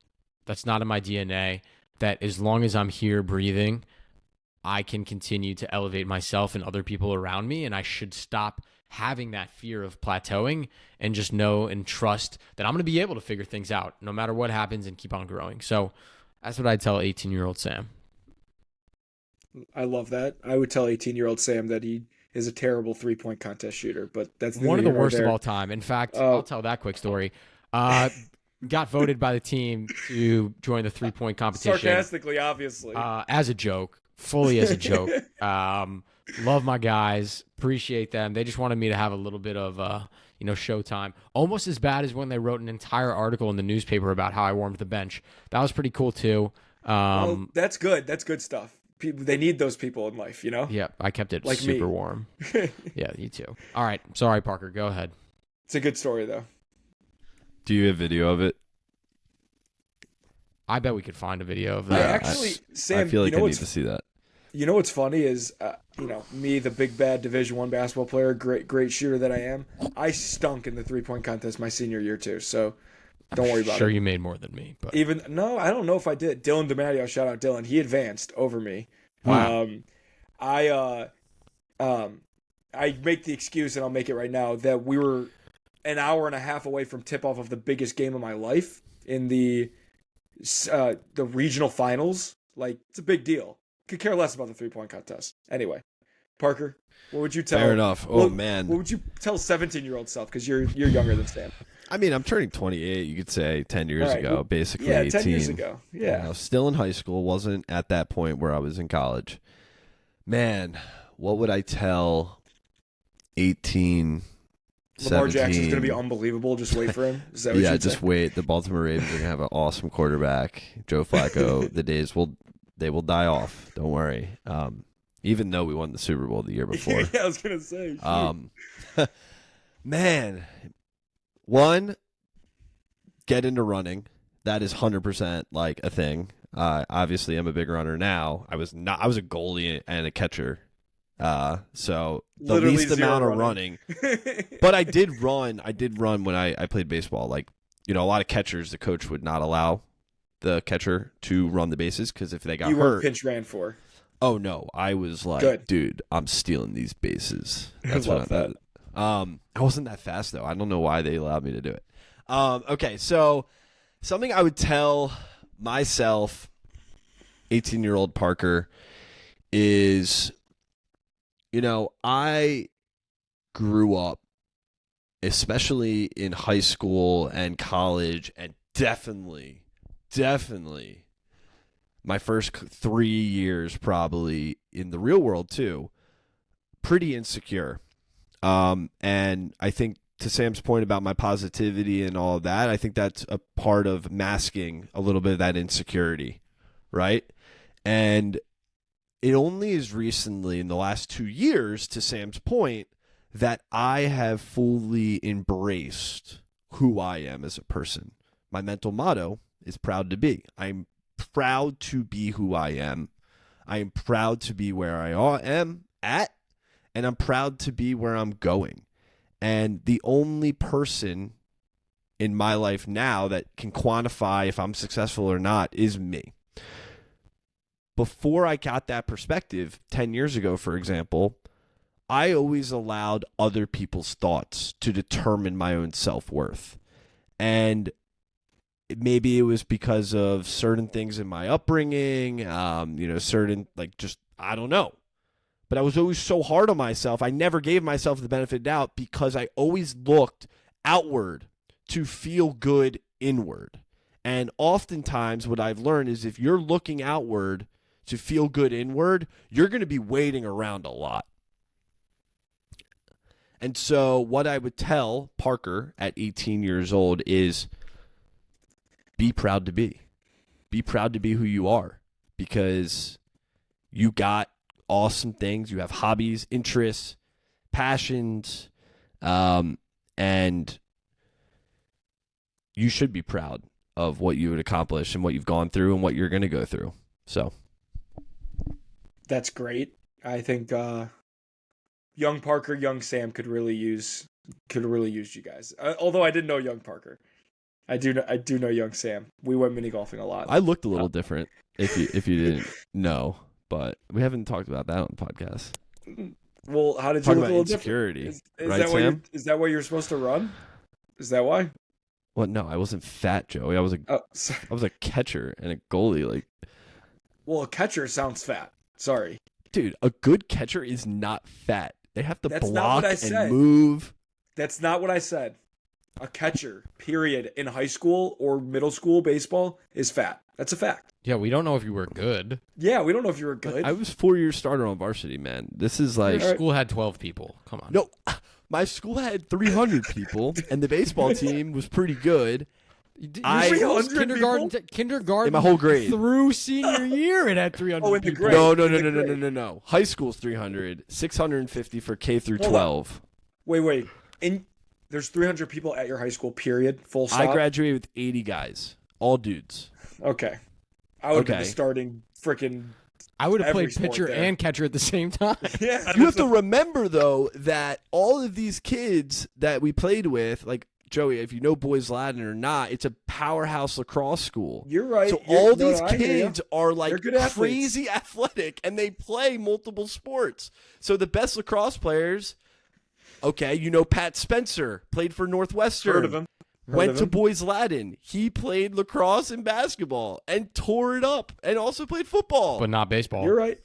[SPEAKER 1] that's not in my DNA. That as long as I'm here breathing, I can continue to elevate myself and other people around me, and I should stop having that fear of plateauing and just know and trust that I'm going to be able to figure things out no matter what happens and keep on growing. So that's what I'd tell 18-year-old Sam.
[SPEAKER 3] I love that. I would tell 18-year-old Sam that he is a terrible three-point contest shooter, but that's
[SPEAKER 1] one of the worst of all time. In fact, I'll tell that quick story. Got voted by the team to join the three-point competition.
[SPEAKER 3] Sarcastically, obviously.
[SPEAKER 1] As a joke. Fully as a joke. Love my guys. Appreciate them. They just wanted me to have a little bit of, showtime. Almost as bad as when they wrote an entire article in the newspaper about how I warmed the bench. That was pretty cool, too.
[SPEAKER 3] Well, that's good. That's good stuff. They need those people in life, you know?
[SPEAKER 1] Yeah, I kept it
[SPEAKER 3] like
[SPEAKER 1] super
[SPEAKER 3] me.
[SPEAKER 1] warm. Yeah, you too. All right. Sorry, Parker. Go ahead.
[SPEAKER 3] It's a good story, though.
[SPEAKER 2] Do you have video of it?
[SPEAKER 1] I bet we could find a video of that.
[SPEAKER 3] Sam,
[SPEAKER 2] I feel like I need to see that.
[SPEAKER 3] You know what's funny is, me, the big bad Division I basketball player, great shooter that I am, I stunk in the three-point contest my senior year too. So don't worry about it.
[SPEAKER 1] Sure, you made more than me, but
[SPEAKER 3] No, I don't know if I did. Dylan DiMatteo, shout out Dylan. He advanced over me.
[SPEAKER 1] Wow.
[SPEAKER 3] I make the excuse, and I'll make it right now, that we were an hour and a half away from tip-off of the biggest game of my life in the regional finals. Like, it's a big deal. Could care less about the three-point contest. Anyway, Parker? What would you tell?
[SPEAKER 2] Fair enough. Oh, man.
[SPEAKER 3] What would you tell 17-year-old self? Because you're younger than Sam.
[SPEAKER 2] I mean, I'm turning 28, you could say 10 years
[SPEAKER 3] All right,
[SPEAKER 2] ago,
[SPEAKER 3] well,
[SPEAKER 2] basically
[SPEAKER 3] Yeah,
[SPEAKER 2] 18.
[SPEAKER 3] 10 years ago. Yeah.
[SPEAKER 2] I was still in high school, wasn't at that point where I was in college. Man, what would I tell 18,
[SPEAKER 3] Lamar
[SPEAKER 2] 17?
[SPEAKER 3] Jackson's going to be unbelievable. Just wait for him. Is that what
[SPEAKER 2] Yeah,
[SPEAKER 3] you'd
[SPEAKER 2] just
[SPEAKER 3] say?
[SPEAKER 2] wait. The Baltimore Ravens are going to have an awesome quarterback. Joe Flacco, the days will die off. Don't worry. Even though we won the Super Bowl the year before.
[SPEAKER 3] Yeah, I was going to say. Shoot.
[SPEAKER 2] Man, one, get into running. That is 100% like a thing. Obviously, I'm a big runner now. I was a goalie and a catcher. So the
[SPEAKER 3] Literally
[SPEAKER 2] least
[SPEAKER 3] zero
[SPEAKER 2] amount of running. But I did run when I played baseball. Like, a lot of catchers, the coach would not allow the catcher to run the bases because if they got
[SPEAKER 3] You were
[SPEAKER 2] hurt.
[SPEAKER 3] pinch ran for.
[SPEAKER 2] Oh no, I was like,
[SPEAKER 3] Good.
[SPEAKER 2] dude, I'm stealing these bases. That's
[SPEAKER 3] Love
[SPEAKER 2] what I wasn't that fast though. I don't know why they allowed me to do it. Okay, so something I would tell myself, 18-year-old Parker, is, I grew up, especially in high school and college, and definitely my first 3 years probably in the real world too, pretty insecure. And I think to Sam's point about my positivity and all of that, I think that's a part of masking a little bit of that insecurity, right? And it only is recently in the last 2 years, to Sam's point, that I have fully embraced who I am as a person. My mental motto is proud to be. I'm proud to be who I am. I am proud to be where I am at, and I'm proud to be where I'm going. And the only person in my life now that can quantify if I'm successful or not is me. Before I got that perspective, 10 years ago, for example, I always allowed other people's thoughts to determine my own self-worth. And maybe it was because of certain things in my upbringing, certain, I don't know. But I was always so hard on myself. I never gave myself the benefit of doubt because I always looked outward to feel good inward. And oftentimes what I've learned is if you're looking outward to feel good inward, you're going to be waiting around a lot. And so what I would tell Parker at 18 years old is be proud to be. Be proud to be who you are because you got awesome things. You have hobbies, interests, passions, and you should be proud of what you would accomplish and what you've gone through and what you're going to go through. So
[SPEAKER 3] That's great. I think young Parker, young Sam could really use you guys. Although I didn't know young Parker. I do know young Sam. We went mini golfing a lot.
[SPEAKER 2] I looked a little different if you didn't know, but we haven't talked about that on the podcast.
[SPEAKER 3] Well, how did
[SPEAKER 2] Talk
[SPEAKER 3] you look
[SPEAKER 2] about
[SPEAKER 3] a little
[SPEAKER 2] insecurity,
[SPEAKER 3] different?
[SPEAKER 2] right,
[SPEAKER 3] that
[SPEAKER 2] Sam?
[SPEAKER 3] Is that why you're supposed to run? Is that why?
[SPEAKER 2] Well, no, I wasn't fat, Joey. I was
[SPEAKER 3] Sorry.
[SPEAKER 2] a catcher and a goalie.
[SPEAKER 3] Well, a catcher sounds fat. Sorry.
[SPEAKER 2] Dude, a good catcher is not fat. They have to
[SPEAKER 3] That's not
[SPEAKER 2] block
[SPEAKER 3] what I
[SPEAKER 2] and
[SPEAKER 3] said.
[SPEAKER 2] move.
[SPEAKER 3] That's not what I said. A catcher, period, in high school or middle school baseball is fat. That's a fact.
[SPEAKER 1] Yeah, we don't know if you were good.
[SPEAKER 3] Yeah, we don't know if you were good.
[SPEAKER 2] I was 4-year starter on varsity, man. This is like
[SPEAKER 1] Your school had 12 people. Come on.
[SPEAKER 2] no. My school had 300 people, and the baseball team was pretty good.
[SPEAKER 1] I
[SPEAKER 3] 300
[SPEAKER 1] kindergarten,
[SPEAKER 3] people?
[SPEAKER 1] kindergarten
[SPEAKER 2] In my whole grade.
[SPEAKER 1] through senior year, it had 300
[SPEAKER 3] Oh, in the
[SPEAKER 1] people.
[SPEAKER 3] grade.
[SPEAKER 2] No. High school's 300, 650 for K through
[SPEAKER 3] Hold
[SPEAKER 2] 12.
[SPEAKER 3] Wait. There's 300 people at your high school, period, full stop?
[SPEAKER 2] I graduated with 80 guys, all dudes.
[SPEAKER 3] Okay. I would be
[SPEAKER 2] Okay.
[SPEAKER 3] starting freaking...
[SPEAKER 1] I would have
[SPEAKER 3] Every
[SPEAKER 1] played
[SPEAKER 3] sport
[SPEAKER 1] pitcher
[SPEAKER 3] there.
[SPEAKER 1] and catcher at the same time.
[SPEAKER 3] Yeah.
[SPEAKER 2] You have to remember, though, that all of these kids that we played with, like, Joey, if you know Boys Latin or not, it's a powerhouse lacrosse school.
[SPEAKER 3] You're right.
[SPEAKER 2] So all these
[SPEAKER 3] I hear ya.
[SPEAKER 2] kids are like
[SPEAKER 3] They're good athletes.
[SPEAKER 2] crazy athletic, and they play multiple sports. So the best lacrosse players, okay, Pat Spencer, played for Northwestern.
[SPEAKER 3] Heard of him.
[SPEAKER 2] Went to Boys Latin. He played lacrosse and basketball and tore it up and also played football.
[SPEAKER 1] But not baseball.
[SPEAKER 3] You're right.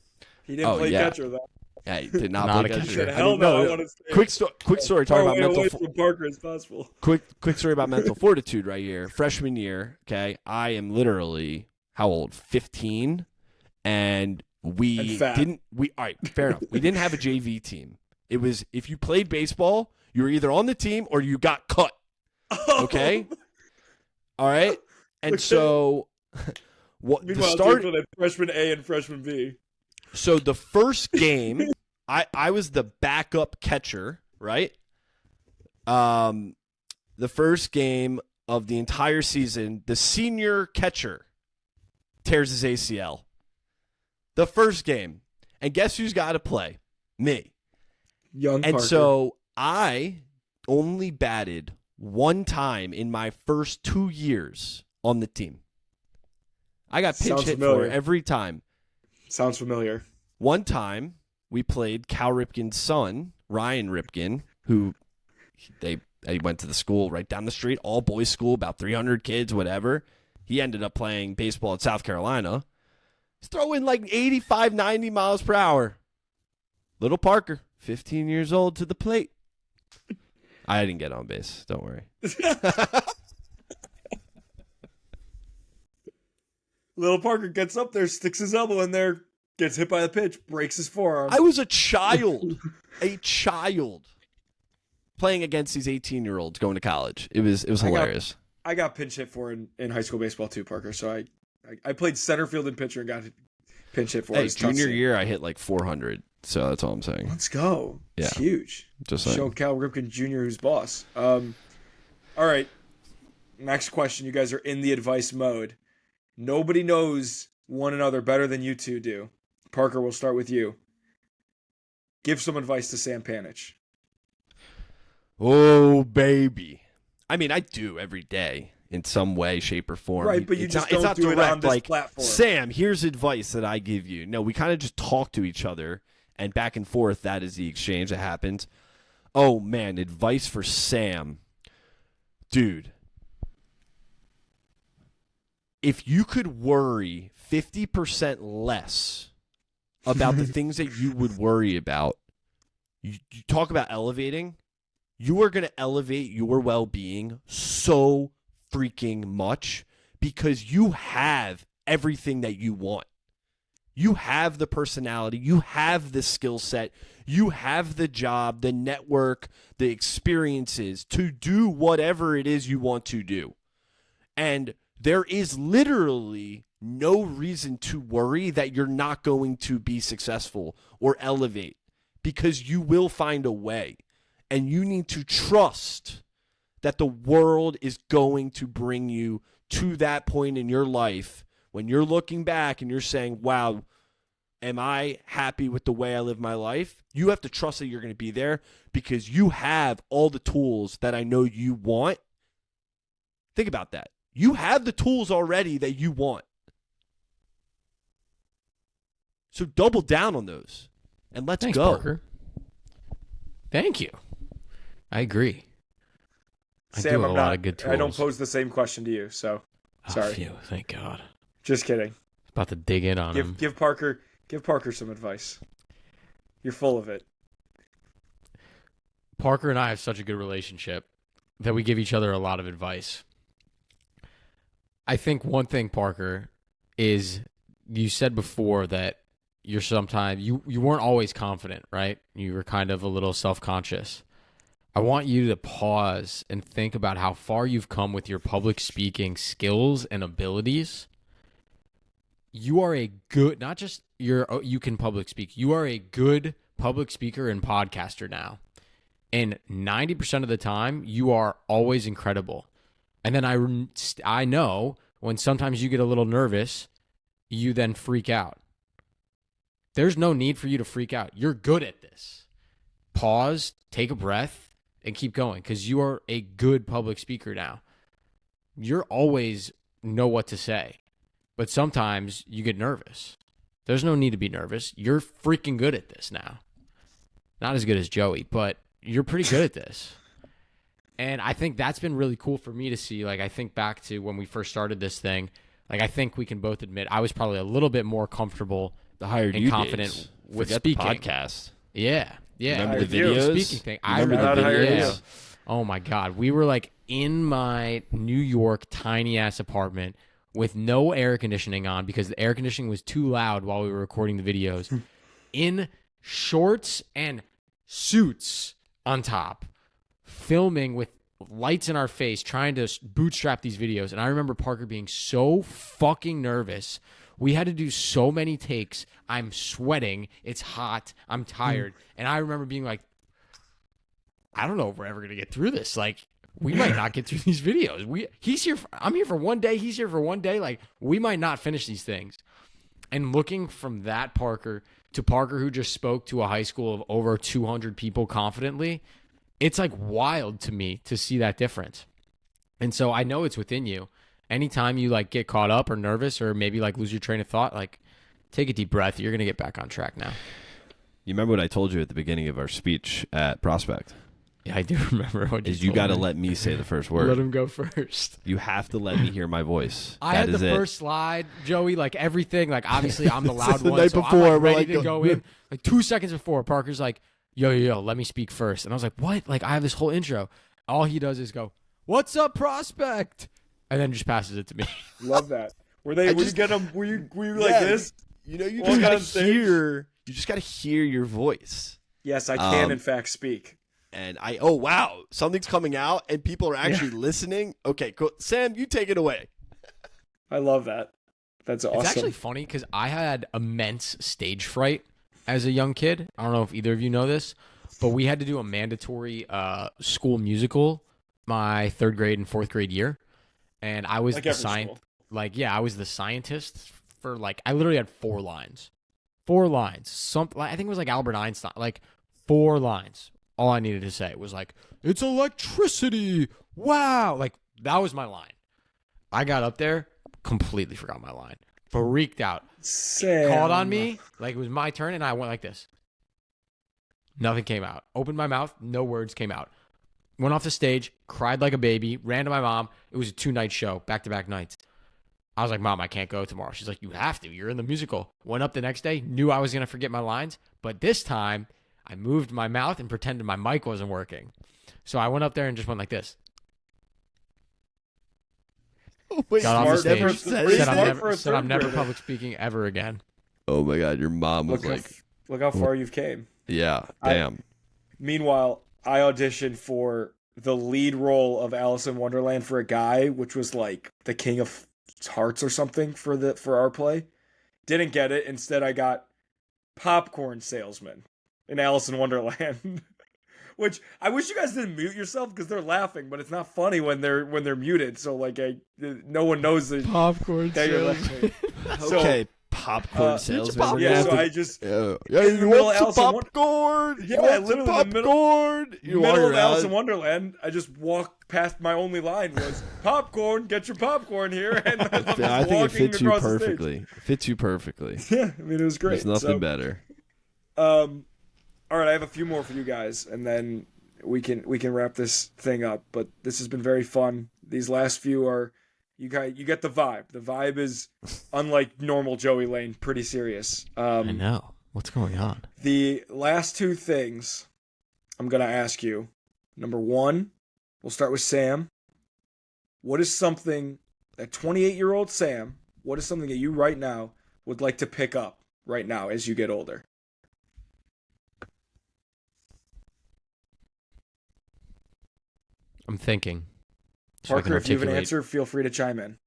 [SPEAKER 3] He didn't
[SPEAKER 2] Oh,
[SPEAKER 3] play
[SPEAKER 2] yeah.
[SPEAKER 3] catcher, though.
[SPEAKER 2] Yeah, he did not
[SPEAKER 1] Not
[SPEAKER 2] play
[SPEAKER 1] a
[SPEAKER 2] catcher.
[SPEAKER 1] catcher.
[SPEAKER 3] Hell no, I want to stay
[SPEAKER 2] Quick story. Talking
[SPEAKER 3] far
[SPEAKER 2] about
[SPEAKER 3] away
[SPEAKER 2] mental.
[SPEAKER 3] from Parker as possible.
[SPEAKER 2] Quick story about mental fortitude right here. Freshman year, okay, I am literally how old? 15, and we
[SPEAKER 3] And fat.
[SPEAKER 2] didn't. All right, fair enough. We didn't have a JV team. It was if you played baseball, you were either on the team or you got cut. Okay, all right, and so what? The
[SPEAKER 3] Meanwhile,
[SPEAKER 2] start.
[SPEAKER 3] like freshman A and freshman B.
[SPEAKER 2] So the first game, I was the backup catcher, right? The first game of the entire season, the senior catcher tears his ACL. The first game. And guess who's got to play? Me.
[SPEAKER 3] Young
[SPEAKER 2] And
[SPEAKER 3] Parker.
[SPEAKER 2] so I only batted one time in my first 2 years on the team. I got pinch
[SPEAKER 3] Sounds
[SPEAKER 2] hit
[SPEAKER 3] familiar.
[SPEAKER 2] for every time.
[SPEAKER 3] Sounds familiar.
[SPEAKER 2] One time, we played Cal Ripken's son, Ryan Ripken, who he went to the school right down the street, all boys school, about 300 kids, whatever. He ended up playing baseball at South Carolina. He's throwing like 85, 90 miles per hour. Little Parker, 15 years old, to the plate. I didn't get on base. Don't worry.
[SPEAKER 3] Little Parker gets up there, sticks his elbow in there, gets hit by the pitch, breaks his forearm.
[SPEAKER 2] I was a child, playing against these 18-year-olds going to college. It was hilarious.
[SPEAKER 3] I got pinch hit for in high school baseball too, Parker. So I played center field and pitcher and got pinch hit for.
[SPEAKER 2] Hey,
[SPEAKER 3] It's
[SPEAKER 2] junior
[SPEAKER 3] tough.
[SPEAKER 2] year, I hit like 400. So that's all I'm saying.
[SPEAKER 3] Let's go. It's
[SPEAKER 2] Yeah.
[SPEAKER 3] huge.
[SPEAKER 2] Just saying.
[SPEAKER 3] Show Cal Ripken Jr. who's boss. All right. Next question. You guys are in the advice mode. Nobody knows one another better than you two do. Parker, we'll start with you. Give some advice to Sam Panitch.
[SPEAKER 2] Oh, baby. I mean, I do every day in some way, shape, or form.
[SPEAKER 3] Right, but you
[SPEAKER 2] It's
[SPEAKER 3] just
[SPEAKER 2] not-
[SPEAKER 3] don't
[SPEAKER 2] it's
[SPEAKER 3] do
[SPEAKER 2] not
[SPEAKER 3] it
[SPEAKER 2] direct,
[SPEAKER 3] on this
[SPEAKER 2] like,
[SPEAKER 3] platform.
[SPEAKER 2] Sam, here's advice that I give you. No, we kind of just talk to each other, and back and forth, that is the exchange that happens. Oh, man, advice for Sam. Dude. If you could worry 50% less about the things that you would worry about, you talk about elevating, you are going to elevate your well-being so freaking much because you have everything that you want. You have the personality, you have the skill set, you have the job, the network, the experiences to do whatever it is you want to do. And there is literally no reason to worry that you're not going to be successful or elevate because you will find a way. And you need to trust that the world is going to bring you to that point in your life when you're looking back and you're saying, wow, am I happy with the way I live my life? You have to trust that you're going to be there because you have all the tools that I know you want. Think about that. You have the tools already that you want. So double down on those and let's
[SPEAKER 1] Thanks,
[SPEAKER 2] go.
[SPEAKER 1] Parker. Thank you. I agree. I
[SPEAKER 3] Sam,
[SPEAKER 1] do have
[SPEAKER 3] I'm
[SPEAKER 1] a lot
[SPEAKER 3] not,
[SPEAKER 1] of good tools.
[SPEAKER 3] I don't pose the same question to you, so
[SPEAKER 1] Oh,
[SPEAKER 3] sorry.
[SPEAKER 1] phew, thank God.
[SPEAKER 3] Just kidding.
[SPEAKER 1] About to dig in on him.
[SPEAKER 3] Give Parker some advice. You're full of it.
[SPEAKER 1] Parker and I have such a good relationship that we give each other a lot of advice. I think one thing, Parker, is you said before that you're sometimes you weren't always confident, right? You were kind of a little self-conscious. I want you to pause and think about how far you've come with your public speaking skills and abilities. You are a good, not just you can public speak. You are a good public speaker and podcaster now. And 90% of the time, you are always incredible. And then I know when sometimes you get a little nervous, you then freak out. There's no need for you to freak out. You're good at this. Pause, take a breath, and keep going because you are a good public speaker now. You're always know what to say, but sometimes you get nervous. There's no need to be nervous. You're freaking good at this now. Not as good as Joey, but you're pretty good at this. And I think that's been really cool for me to see. Like, I think back to when we first started this thing. Like, I think we can both admit I was probably a little bit more comfortable
[SPEAKER 2] The higher
[SPEAKER 1] and
[SPEAKER 2] you
[SPEAKER 1] confident
[SPEAKER 2] days.
[SPEAKER 1] with
[SPEAKER 2] Forget
[SPEAKER 1] speaking.
[SPEAKER 2] the podcast.
[SPEAKER 1] Yeah.
[SPEAKER 2] Remember the
[SPEAKER 3] Review.
[SPEAKER 2] videos?
[SPEAKER 1] Speaking thing,
[SPEAKER 2] You
[SPEAKER 1] I
[SPEAKER 2] remember the
[SPEAKER 3] Not hired
[SPEAKER 2] videos?
[SPEAKER 3] you.
[SPEAKER 1] Oh my God. We were like in my New York tiny ass apartment with no air conditioning on because the air conditioning was too loud while we were recording the videos, in shorts and suits on top, filming with lights in our face, trying to bootstrap these videos. And I remember Parker being so fucking nervous. We had to do so many takes. I'm sweating. It's hot. I'm tired. And I remember being like, I don't know if we're ever going to get through this. Like, we might not get through these videos. I'm here for one day. He's here for one day. Like, we might not finish these things. And looking from that Parker to Parker who just spoke to a high school of over 200 people confidently, it's like wild to me to see that difference. And so I know it's within you. Anytime you like get caught up or nervous or maybe like lose your train of thought, like take a deep breath. You're going to get back on track now.
[SPEAKER 2] You remember what I told you at the beginning of our speech at Prospect?
[SPEAKER 1] Yeah, I do remember what
[SPEAKER 2] You got to let me say the first word.
[SPEAKER 1] Let him go first.
[SPEAKER 2] You have to let me hear my voice.
[SPEAKER 1] I
[SPEAKER 2] That
[SPEAKER 1] had
[SPEAKER 2] is
[SPEAKER 1] the
[SPEAKER 2] it.
[SPEAKER 1] first slide, Joey, like everything. Like, obviously, I'm the
[SPEAKER 2] This is
[SPEAKER 1] loud
[SPEAKER 2] the
[SPEAKER 1] one.
[SPEAKER 2] night
[SPEAKER 1] So
[SPEAKER 2] before,
[SPEAKER 1] I'm
[SPEAKER 2] we're
[SPEAKER 1] like ready
[SPEAKER 2] like,
[SPEAKER 1] to go in. Like 2 seconds before, Parker's like, yo, let me speak first. And I was like, what? Like, I have this whole intro. All he does is go, "What's up, Prospect?" And then just passes it to me.
[SPEAKER 3] Love that. Were
[SPEAKER 2] I
[SPEAKER 3] you
[SPEAKER 2] just-
[SPEAKER 3] get them? Were you like
[SPEAKER 2] Yeah,
[SPEAKER 3] this?
[SPEAKER 2] You know, you
[SPEAKER 3] Walk
[SPEAKER 2] just got
[SPEAKER 3] on
[SPEAKER 2] to
[SPEAKER 3] stage?
[SPEAKER 2] hear. You just got to hear your voice.
[SPEAKER 3] Yes, I can
[SPEAKER 2] Um,
[SPEAKER 3] in fact speak.
[SPEAKER 2] And oh wow, something's coming out, and people are actually listening. Okay, cool. Sam, you take it away.
[SPEAKER 3] I love that. That's awesome.
[SPEAKER 1] It's actually funny because I had immense stage fright as a young kid. I don't know if either of you know this, but we had to do a mandatory school musical my 3rd grade and 4th grade year. And I was
[SPEAKER 3] Like
[SPEAKER 1] the
[SPEAKER 3] every
[SPEAKER 1] scientist.
[SPEAKER 3] school.
[SPEAKER 1] Like, yeah, I was the scientist for like, I literally had 4 lines. 4 lines. I think it was like Albert Einstein. Like 4 lines. All I needed to say was like, "It's electricity. Wow." Like, that was my line. I got up there, completely forgot my line. Freaked out.
[SPEAKER 3] Sam.
[SPEAKER 1] Called on me like it was my turn, and I went like this. Nothing came out. Opened my mouth, no words came out. Went off the stage, cried like a baby, ran to my mom. It was a 2-night show, back-to-back nights. I was like, "Mom, I can't go tomorrow." She's like, "You have to. You're in the musical." Went up the next day, knew I was going to forget my lines, but this time I moved my mouth and pretended my mic wasn't working. So I went up there and just went like this.
[SPEAKER 2] Wait,
[SPEAKER 1] Got off the
[SPEAKER 3] Smart
[SPEAKER 1] stage.
[SPEAKER 3] for-
[SPEAKER 1] Said
[SPEAKER 3] pretty
[SPEAKER 1] I'm
[SPEAKER 3] smart
[SPEAKER 1] never,
[SPEAKER 3] for a
[SPEAKER 1] said I'm
[SPEAKER 3] third
[SPEAKER 1] never
[SPEAKER 3] grader.
[SPEAKER 1] public speaking ever again.
[SPEAKER 2] Oh my god, your mom was
[SPEAKER 3] Look how far you've came.
[SPEAKER 2] yeah,
[SPEAKER 3] I-
[SPEAKER 2] damn.
[SPEAKER 3] Meanwhile, I auditioned for the lead role of Alice in Wonderland for a guy, which was like the King of Hearts or something for our play. Didn't get it. Instead, I got popcorn salesman in Alice in Wonderland. Which I wish you guys didn't mute yourself because they're laughing, but it's not funny when they're muted. So like, no one knows that
[SPEAKER 1] Popcorn
[SPEAKER 3] that you're laughing. So,
[SPEAKER 2] Okay, popcorn salesman.
[SPEAKER 3] yeah, so
[SPEAKER 2] We're
[SPEAKER 3] I just
[SPEAKER 2] yeah,
[SPEAKER 3] in the
[SPEAKER 2] you
[SPEAKER 3] middle
[SPEAKER 2] want
[SPEAKER 3] of
[SPEAKER 2] some
[SPEAKER 3] Alice in
[SPEAKER 2] popcorn?
[SPEAKER 3] Yeah,
[SPEAKER 2] You want some
[SPEAKER 3] literally in the middle-
[SPEAKER 2] popcorn? You walk
[SPEAKER 3] middle of Alice in
[SPEAKER 2] around.
[SPEAKER 3] Wonderland, I just walked past my only line was popcorn. Get your popcorn here, and I'm just
[SPEAKER 2] I think it
[SPEAKER 3] walking
[SPEAKER 2] fits you
[SPEAKER 3] across the stage.
[SPEAKER 2] perfectly. It fits you perfectly.
[SPEAKER 3] Yeah, I mean it was great.
[SPEAKER 2] There's nothing
[SPEAKER 3] So,
[SPEAKER 2] better.
[SPEAKER 3] All right, I have a few more for you guys, and then we can wrap this thing up. But this has been very fun. These last few are you get the vibe. The vibe is unlike normal Joey Lane, pretty serious.
[SPEAKER 1] I know. What's going on?
[SPEAKER 3] The last 2 things I'm gonna ask you. Number 1, we'll start with Sam. What is something that 28-year-old Sam? What is something that you right now would like to pick up right now as you get older?
[SPEAKER 1] I'm thinking. So I can
[SPEAKER 3] Parker, if you have an
[SPEAKER 1] articulate.
[SPEAKER 3] answer, feel free to chime in.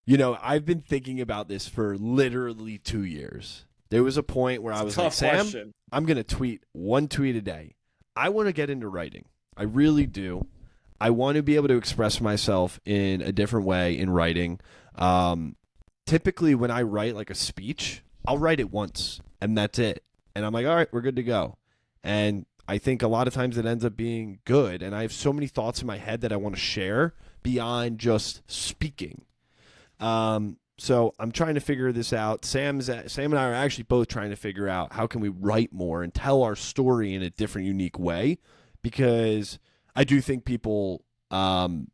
[SPEAKER 2] You know, I've been thinking about this for literally 2 years. There was a point where I was like,
[SPEAKER 3] Tough
[SPEAKER 2] Sam,
[SPEAKER 3] question.
[SPEAKER 2] I'm going to tweet 1 tweet a day. I want to get into writing. I really do. I want to be able to express myself in a different way in writing. Typically, when I write like a speech, I'll write it once, and that's it. And I'm like, all right, we're good to go. And I think a lot of times it ends up being good. And I have so many thoughts in my head that I want to share beyond just speaking. So I'm trying to figure this out. Sam and I are actually both trying to figure out how can we write more and tell our story in a different, unique way, because I do think people and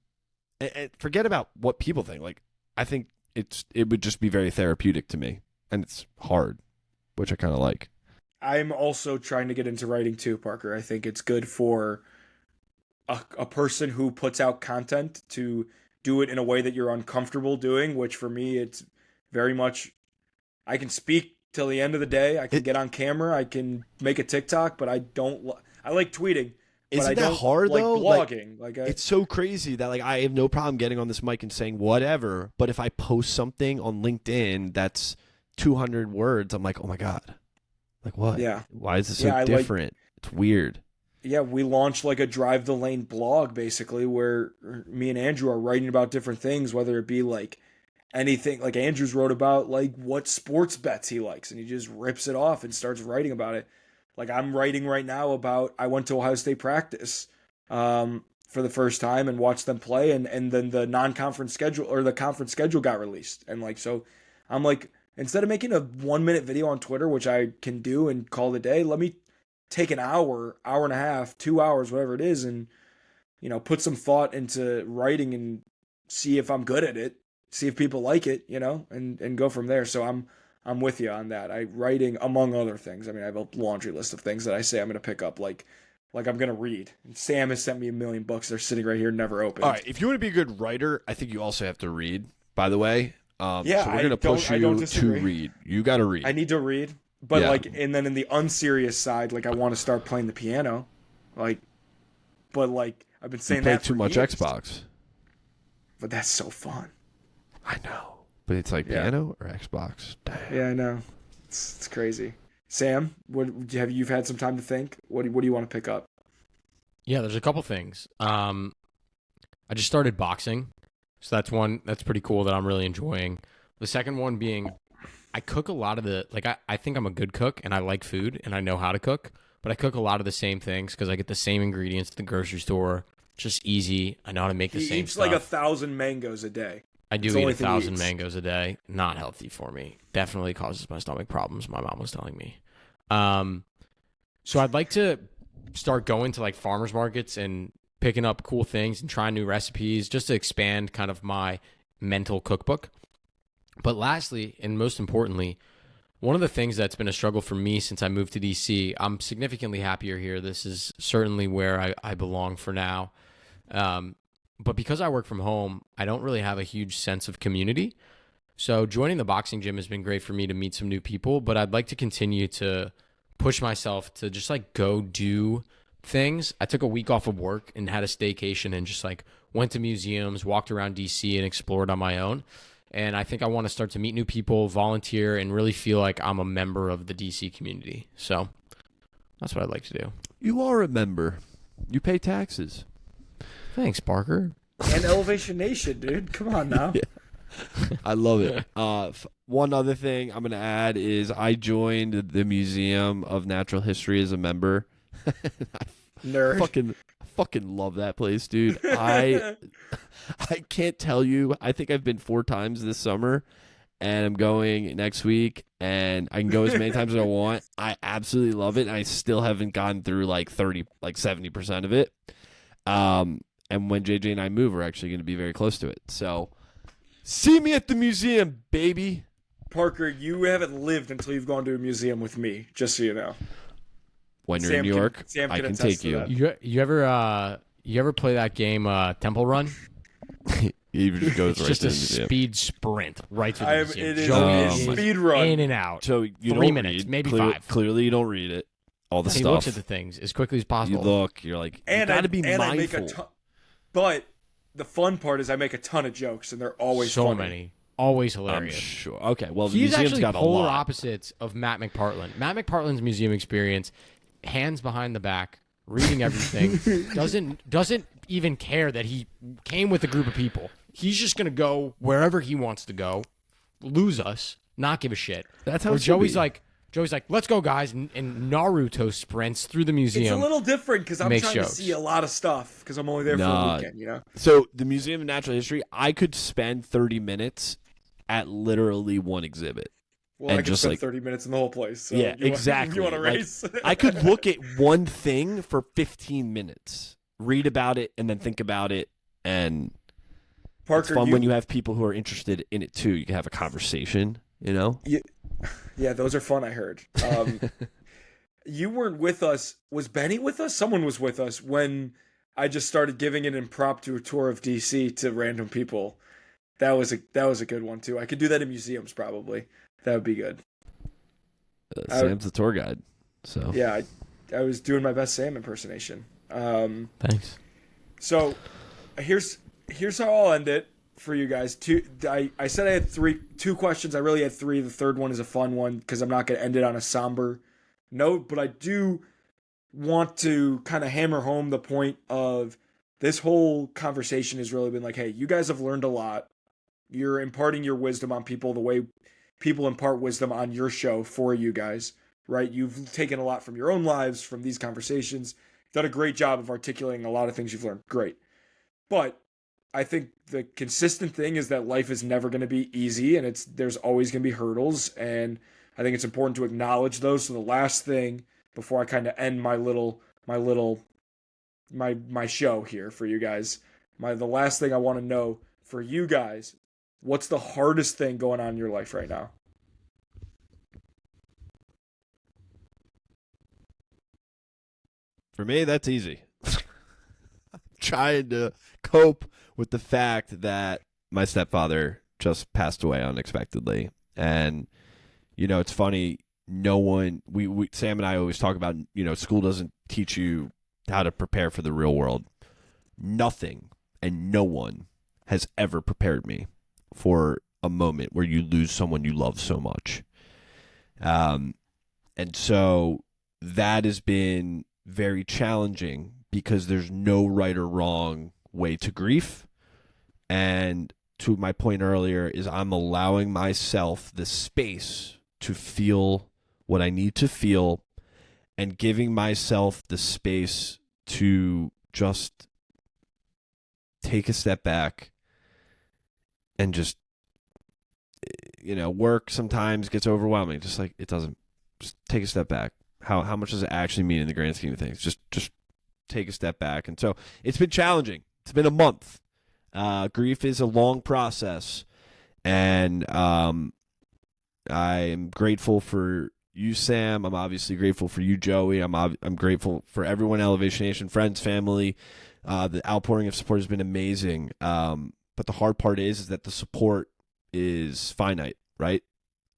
[SPEAKER 2] forget about what people think. Like, I think it would just be very therapeutic to me, and it's hard, which I kind of like.
[SPEAKER 3] I'm also trying to get into writing too, Parker. I think it's good for a person who puts out content to do it in a way that you're uncomfortable doing, which for me, it's very much, I can speak till the end of the day. I can get on camera. I can make a TikTok, but I don't, I like tweeting. But
[SPEAKER 2] Isn't
[SPEAKER 3] I
[SPEAKER 2] that
[SPEAKER 3] don't
[SPEAKER 2] hard
[SPEAKER 3] like
[SPEAKER 2] though?
[SPEAKER 3] blogging.
[SPEAKER 2] It's so crazy that like I have no problem getting on this mic and saying whatever, but if I post something on LinkedIn that's 200 words, I'm like, oh my god, like what?
[SPEAKER 3] Yeah.
[SPEAKER 2] Why is this so different? It's weird.
[SPEAKER 3] Yeah, we launched like a Drive the Lane blog basically, where me and Andrew are writing about different things, whether it be like anything. Like Andrew's wrote about like what sports bets he likes, and he just rips it off and starts writing about it. Like I'm writing right now about, I went to Ohio State practice for the first time and watched them play, and then the non-conference schedule or the conference schedule got released. And like, so I'm like, instead of making a 1-minute video on Twitter, which I can do and call it a day, let me take an hour and a half, 2 hours, whatever it is, and, you know, put some thought into writing and see if I'm good at it, see if people like it, you know, and go from there. So I'm with you on that. Writing, among other things. I mean, I have a laundry list of things that I say I'm going to pick up, like I'm going to read. And Sam has sent me 1,000,000 books. They're sitting right here, never opened.
[SPEAKER 2] All right, if you want to be a good writer, I think you also have to read, by the way.
[SPEAKER 3] Yeah,
[SPEAKER 2] so we're going to push you to read. You got to read.
[SPEAKER 3] I need to read. But like, and then in the unserious side, like I want to start playing the piano. Like, but like I've been saying that for
[SPEAKER 2] too much
[SPEAKER 3] years.
[SPEAKER 2] Xbox.
[SPEAKER 3] But that's so fun.
[SPEAKER 2] I know. But it's like piano or Xbox. Damn.
[SPEAKER 3] Yeah, I know. It's crazy. Sam, you've had some time to think? What do you want to pick up?
[SPEAKER 1] Yeah, there's a couple things. I just started boxing, so that's one that's pretty cool that I'm really enjoying. The second one being, I cook a lot of I think I'm a good cook and I like food and I know how to cook, but I cook a lot of the same things because I get the same ingredients at the grocery store. Just easy. I know how to make the same stuff.
[SPEAKER 3] He eats like 1,000 mangoes a day.
[SPEAKER 1] I do eat 1,000 mangoes a day. Not healthy for me. Definitely causes my stomach problems, my mom was telling me. So I'd like to start going to like farmers markets and picking up cool things and trying new recipes just to expand kind of my mental cookbook. But lastly, and most importantly, one of the things that's been a struggle for me since I moved to DC, I'm significantly happier here. This is certainly where I belong for now. But because I work from home, I don't really have a huge sense of community. So joining the boxing gym has been great for me to meet some new people, but I'd like to continue to push myself to just like go do things. I took a week off of work and had a staycation and just like went to museums, walked around DC and explored on my own. And I think I want to start to meet new people, volunteer, and really feel like I'm a member of the DC community. So that's what I'd like to do.
[SPEAKER 2] You are a member. You pay taxes.
[SPEAKER 1] Thanks, Parker.
[SPEAKER 3] And Elevation Nation, dude. Come on now.
[SPEAKER 2] Yeah. I love it. One other thing I'm going to add is I joined the Museum of Natural History as a member.
[SPEAKER 3] Nerd.
[SPEAKER 2] Fucking love that place, dude. I can't tell you. I think I've been 4 times this summer, and I'm going next week, and I can go as many times as I want. I absolutely love it, and I still haven't gone through like 70% of it. And when JJ and I move, we're actually going to be very close to it. So, see me at the museum, baby.
[SPEAKER 3] Parker, you haven't lived until you've gone to a museum with me, just so you know.
[SPEAKER 2] When you're in New York, I can take you.
[SPEAKER 1] You ever play that game Temple Run?
[SPEAKER 2] He just goes
[SPEAKER 1] it's
[SPEAKER 2] right
[SPEAKER 1] just
[SPEAKER 2] to
[SPEAKER 1] a
[SPEAKER 2] the museum.
[SPEAKER 1] speed sprint right to the museum.
[SPEAKER 3] It is
[SPEAKER 1] Joey
[SPEAKER 3] a speed run.
[SPEAKER 1] in and out.
[SPEAKER 2] So you
[SPEAKER 1] 3
[SPEAKER 2] don't
[SPEAKER 1] minutes,
[SPEAKER 2] read.
[SPEAKER 1] maybe 5.
[SPEAKER 2] Clearly, you don't read it. All the
[SPEAKER 1] He
[SPEAKER 2] stuff.
[SPEAKER 1] looks at the things as quickly as possible.
[SPEAKER 2] You look. You're like, you got to be mindful.
[SPEAKER 3] But the fun part is I make a ton of jokes, and they're always
[SPEAKER 1] so
[SPEAKER 3] funny.
[SPEAKER 1] many. Always
[SPEAKER 2] I'm
[SPEAKER 1] hilarious.
[SPEAKER 2] sure. Okay, well, the
[SPEAKER 1] He's
[SPEAKER 2] museum's
[SPEAKER 1] actually
[SPEAKER 2] got a
[SPEAKER 1] polar
[SPEAKER 2] lot.
[SPEAKER 1] opposites of Matt McPartland. Matt McPartland's museum experience, hands behind the back, reading everything, doesn't even care that he came with a group of people. He's just gonna go wherever he wants to go, lose us, not give a shit.
[SPEAKER 2] That's how
[SPEAKER 1] Or
[SPEAKER 2] it should be.
[SPEAKER 1] Joey's like, let's go, guys, and Naruto sprints through the museum.
[SPEAKER 3] It's a little different because I'm
[SPEAKER 1] Makes
[SPEAKER 3] trying
[SPEAKER 1] jokes.
[SPEAKER 3] to see a lot of stuff because I'm only there for a weekend, you know?
[SPEAKER 2] So the Museum of Natural History, I could spend 30 minutes at literally one exhibit.
[SPEAKER 3] Well,
[SPEAKER 2] And
[SPEAKER 3] I could
[SPEAKER 2] just
[SPEAKER 3] spend
[SPEAKER 2] like-
[SPEAKER 3] 30 minutes in the whole place. So
[SPEAKER 2] Yeah,
[SPEAKER 3] you
[SPEAKER 2] exactly.
[SPEAKER 3] You want to
[SPEAKER 2] Like,
[SPEAKER 3] race?
[SPEAKER 2] I could look at one thing for 15 minutes, read about it, and then think about it. And
[SPEAKER 3] Parker,
[SPEAKER 2] it's fun when you have people who are interested in it too. You can have a conversation, you know?
[SPEAKER 3] Yeah, those are fun, I heard. you weren't with us. Was Benny with us? Someone was with us when I just started giving an impromptu tour of DC to random people. That was a good one too. I could do that in museums probably. That would be good.
[SPEAKER 2] Sam's the tour guide, so
[SPEAKER 3] yeah, I was doing my best Sam impersonation.
[SPEAKER 1] Thanks.
[SPEAKER 3] So here's how I'll end it for you guys. I said I had two questions. I really had three. The third one is a fun one because I'm not going to end it on a somber note, but I do want to kind of hammer home the point of this whole conversation has really been like, hey, you guys have learned a lot. You're imparting your wisdom on people the way people impart wisdom on your show for you guys, right? You've taken a lot from your own lives, from these conversations. You've done a great job of articulating a lot of things you've learned. Great. But I think the consistent thing is that life is never going to be easy, and there's always going to be hurdles, and I think it's important to acknowledge those. So the last thing before I kind of end my show here for you guys, the last thing I want to know for you guys, what's the hardest thing going on in your life right now?
[SPEAKER 2] For me, that's easy. Trying to cope with the fact that my stepfather just passed away unexpectedly. And, it's funny. No one, Sam and I always talk about, school doesn't teach you how to prepare for the real world. Nothing and no one has ever prepared me for a moment where you lose someone you love so much. And so that has been very challenging because there's no right or wrong way to grief. And to my point earlier is I'm allowing myself the space to feel what I need to feel and giving myself the space to just take a step back and just, work sometimes gets overwhelming. Just like it doesn't, just take a step back. How much does it actually mean in the grand scheme of things? Just take a step back. And so it's been challenging. It's been a month. Grief is a long process, and I am grateful for you, Sam. I'm obviously grateful for you, Joey. I'm grateful for everyone, Elevation Nation, friends, family. The outpouring of support has been amazing. But the hard part is that the support is finite, right?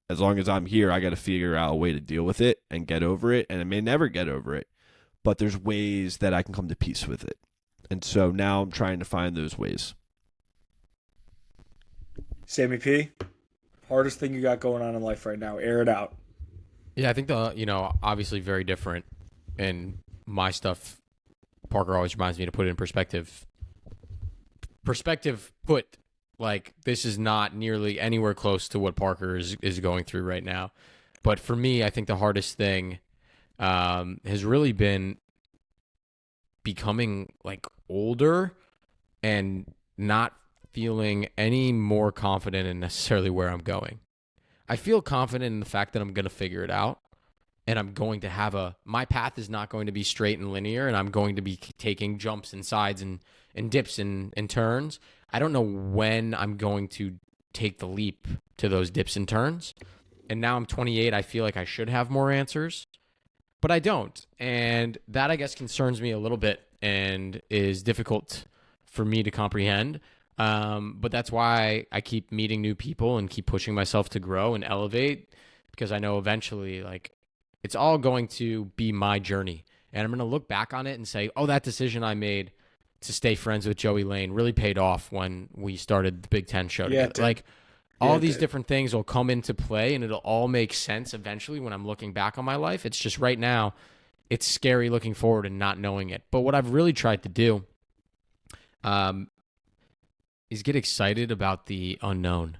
[SPEAKER 2] As long as I'm here, I got to figure out a way to deal with it and get over it. And I may never get over it, but there's ways that I can come to peace with it. And so now I'm trying to find those ways.
[SPEAKER 3] Sammy P, hardest thing you got going on in life right now. Air it out.
[SPEAKER 1] Yeah, I think obviously very different. And my stuff, Parker always reminds me to put it in perspective. Like, this is not nearly anywhere close to what Parker is going through right now. But for me, I think the hardest thing has really been becoming, like, older and not feeling any more confident in necessarily where I'm going. I feel confident in the fact that I'm going to figure it out, and I'm going to have my path is not going to be straight and linear, and I'm going to be taking jumps and sides and dips and turns. I don't know when I'm going to take the leap to those dips and turns. And now I'm 28. I feel like I should have more answers, but I don't. And that, I guess, concerns me a little bit and is difficult for me to comprehend. But that's why I keep meeting new people and keep pushing myself to grow and elevate, because I know eventually, like, it's all going to be my journey. And I'm going to look back on it and say, oh, that decision I made to stay friends with Joey Lane really paid off when we started the Big Ten show together. Like, all these different things will come into play, and it'll all make sense eventually when I'm looking back on my life. It's just right now, it's scary looking forward and not knowing it. But what I've really tried to do is get excited about the unknown.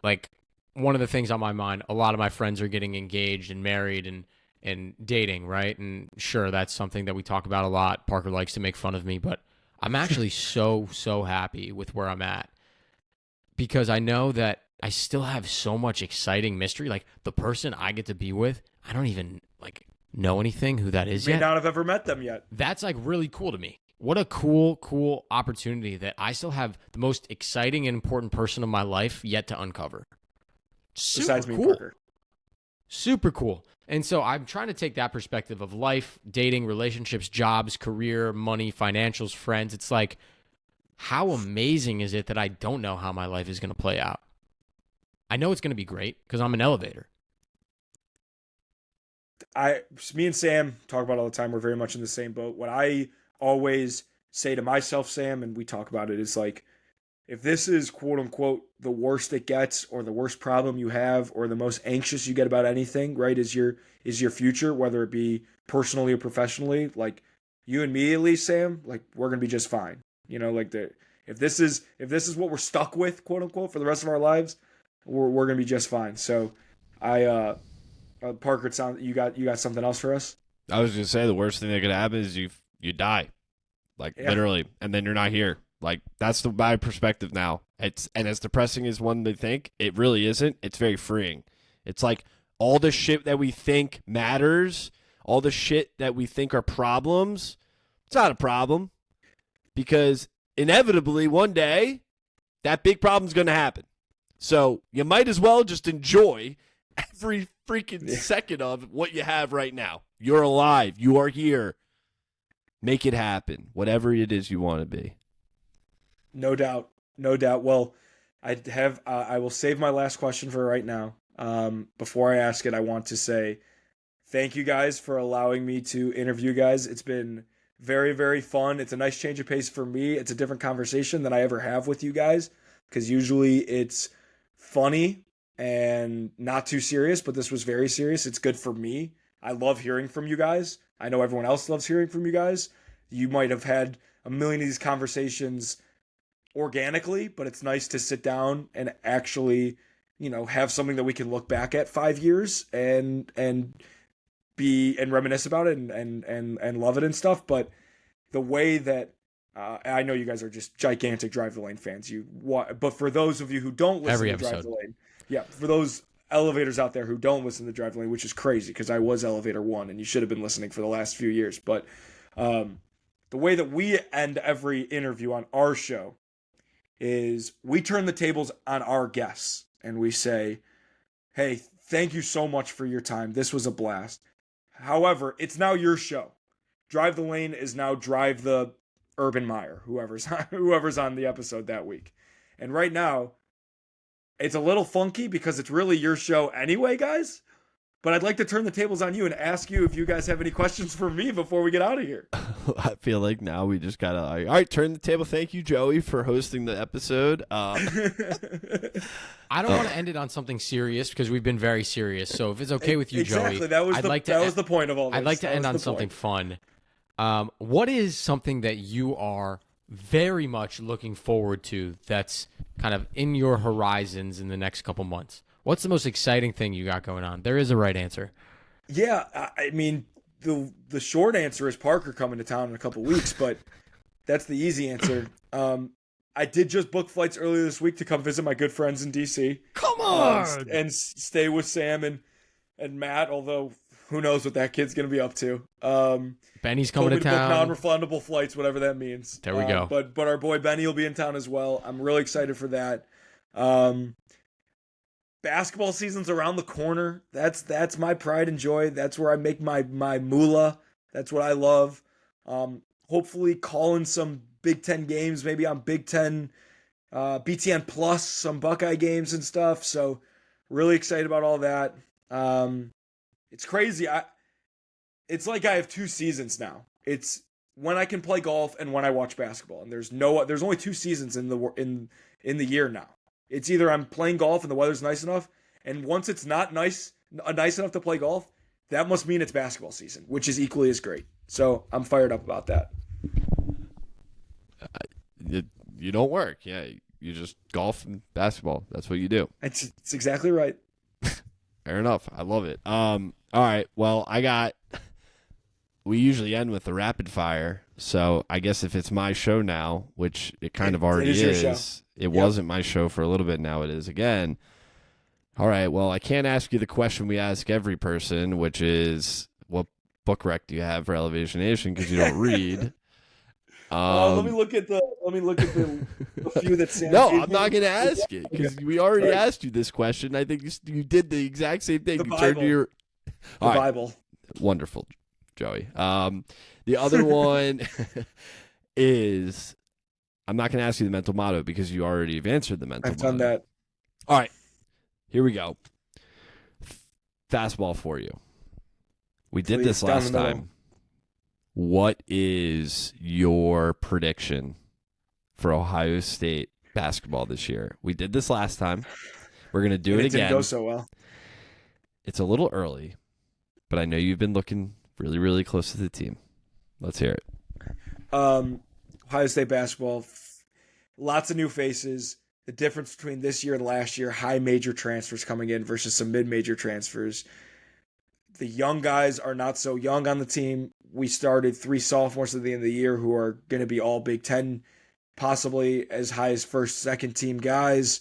[SPEAKER 1] Like, one of the things on my mind, a lot of my friends are getting engaged and married and dating, right? And sure, that's something that we talk about a lot. Parker likes to make fun of me, but I'm actually so happy with where I'm at, because I know that I still have so much exciting mystery. Like, the person I get to be with, I don't even know anything who that is
[SPEAKER 3] You
[SPEAKER 1] yet.
[SPEAKER 3] may not have ever met them yet.
[SPEAKER 1] That's really cool to me. What a cool opportunity that I still have the most exciting and important person in my life yet to uncover. Super
[SPEAKER 3] Besides me,
[SPEAKER 1] cool.
[SPEAKER 3] Parker.
[SPEAKER 1] Super cool. And so I'm trying to take that perspective of life, dating, relationships, jobs, career, money, financials, friends. It's like, how amazing is it that I don't know how my life is going to play out? I know it's going to be great because I'm an elevator.
[SPEAKER 3] Me and Sam talk about it all the time. We're very much in the same boat. What I always say to myself, Sam, and we talk about it, is like, if this is quote unquote the worst it gets, or the worst problem you have, or the most anxious you get about anything, right, is your future, whether it be personally or professionally, like you and me at least, Sam, like we're gonna be just fine. You know, like if this is what we're stuck with, quote unquote, for the rest of our lives, we're gonna be just fine. So Parker, it sounds you got something else for us?
[SPEAKER 2] I was gonna say the worst thing that could happen is you die, like literally, and then you're not here. Like that's my perspective now. And as depressing as one may think, it really isn't. It's very freeing. It's like all the shit that we think matters, all the shit that we think are problems, it's not a problem, because inevitably one day that big problem's gonna happen. So you might as well just enjoy every freaking second of what you have right now. You're alive. You are here. Make it happen. Whatever it is you want to be.
[SPEAKER 3] No doubt. No doubt. Well, I will save my last question for right now. Before I ask it, I want to say thank you guys for allowing me to interview you guys. It's been very, very fun. It's a nice change of pace for me. It's a different conversation than I ever have with you guys, because usually it's funny and not too serious, but this was very serious. It's good for me. I love hearing from you guys. I know everyone else loves hearing from you guys. You might have had a million of these conversations organically, but it's nice to sit down and actually, have something that we can look back at 5 years and reminisce about it and love it and stuff. But the way that I know you guys are just gigantic Drive the Lane fans. But for those of you who don't listen to Drive the Lane, for those elevators out there who don't listen to Drive the Lane, which is crazy because I was Elevator 1 and you should have been listening for the last few years. But the way that we end every interview on our show is we turn the tables on our guests and we say, hey, thank you so much for your time. This was a blast. However, it's now your show. Drive the Lane is now Drive the Urban Meyer, whoever's on the episode that week. And right now, it's a little funky because it's really your show anyway, guys. But I'd like to turn the tables on you and ask you if you guys have any questions for me before we get out of here.
[SPEAKER 2] I feel like now we just gotta, all right, turn the table. Thank you, Joey, for hosting the episode.
[SPEAKER 1] I don't want to end it on something serious because we've been very serious. So if it's okay with you,
[SPEAKER 3] exactly.
[SPEAKER 1] Joey,
[SPEAKER 3] that was the point of all this.
[SPEAKER 1] I'd like to end on something fun. What is something that you are very much looking forward to that's kind of in your horizons in the next couple months? What's the most exciting thing you got going on? There is a right answer.
[SPEAKER 3] Yeah, I mean, the short answer is Parker coming to town in a couple weeks, but that's the easy answer. I did just book flights earlier this week to come visit my good friends in DC.
[SPEAKER 1] Come on!
[SPEAKER 3] And stay with Sam and Matt, although who knows what that kid's going to be up to.
[SPEAKER 1] Benny's coming to town.
[SPEAKER 3] Non-refundable flights, whatever that means.
[SPEAKER 1] There we go.
[SPEAKER 3] But our boy Benny will be in town as well. I'm really excited for that. Basketball season's around the corner. That's my pride and joy. That's where I make my moolah. That's what I love. Hopefully calling some Big Ten games, maybe on Big Ten, BTN Plus, some Buckeye games and stuff. So really excited about all that. It's crazy. It's like I have 2 seasons now. It's when I can play golf and when I watch basketball. And there's only 2 seasons in the year now. It's either I'm playing golf and the weather's nice enough, and once it's not nice enough to play golf, that must mean it's basketball season, which is equally as great. So I'm fired up about that.
[SPEAKER 2] You don't work. Yeah, you just golf and basketball. That's what you do.
[SPEAKER 3] It's exactly right.
[SPEAKER 2] Fair enough. I love it. All right. Well, we usually end with the rapid fire. So I guess if it's my show now, which it kind of already is, it wasn't my show for a little bit. Now it is again. All right. Well, I can't ask you the question we ask every person, which is what book rec do you have for Elevation Nation? Because you don't read.
[SPEAKER 3] Let me look at the few that Sam.
[SPEAKER 2] No,
[SPEAKER 3] gave
[SPEAKER 2] I'm
[SPEAKER 3] me.
[SPEAKER 2] not going to ask it because we already asked you this question. I think you did the exact same thing.
[SPEAKER 3] The
[SPEAKER 2] You turned to
[SPEAKER 3] Bible.
[SPEAKER 2] your
[SPEAKER 3] The
[SPEAKER 2] All right.
[SPEAKER 3] Bible.
[SPEAKER 2] Wonderful, Joey. The other one is I'm not going to ask you the mental motto because you already have answered the mental
[SPEAKER 3] I've
[SPEAKER 2] motto.
[SPEAKER 3] done that.
[SPEAKER 2] All right, here we go. Fastball for you. We did
[SPEAKER 3] Please,
[SPEAKER 2] this
[SPEAKER 3] down
[SPEAKER 2] last
[SPEAKER 3] the middle.
[SPEAKER 2] time. What is your prediction for Ohio State basketball this year? We did this last time. We're going to do
[SPEAKER 3] And
[SPEAKER 2] it
[SPEAKER 3] it didn't
[SPEAKER 2] again.
[SPEAKER 3] go so well.
[SPEAKER 2] It's a little early, but I know you've been looking really, really close to the team. Let's hear it.
[SPEAKER 3] Ohio State basketball, lots of new faces. The difference between this year and last year, high major transfers coming in versus some mid-major transfers. The young guys are not so young on the team. We started 3 sophomores at the end of the year who are going to be all Big Ten, possibly as high as first, second team guys.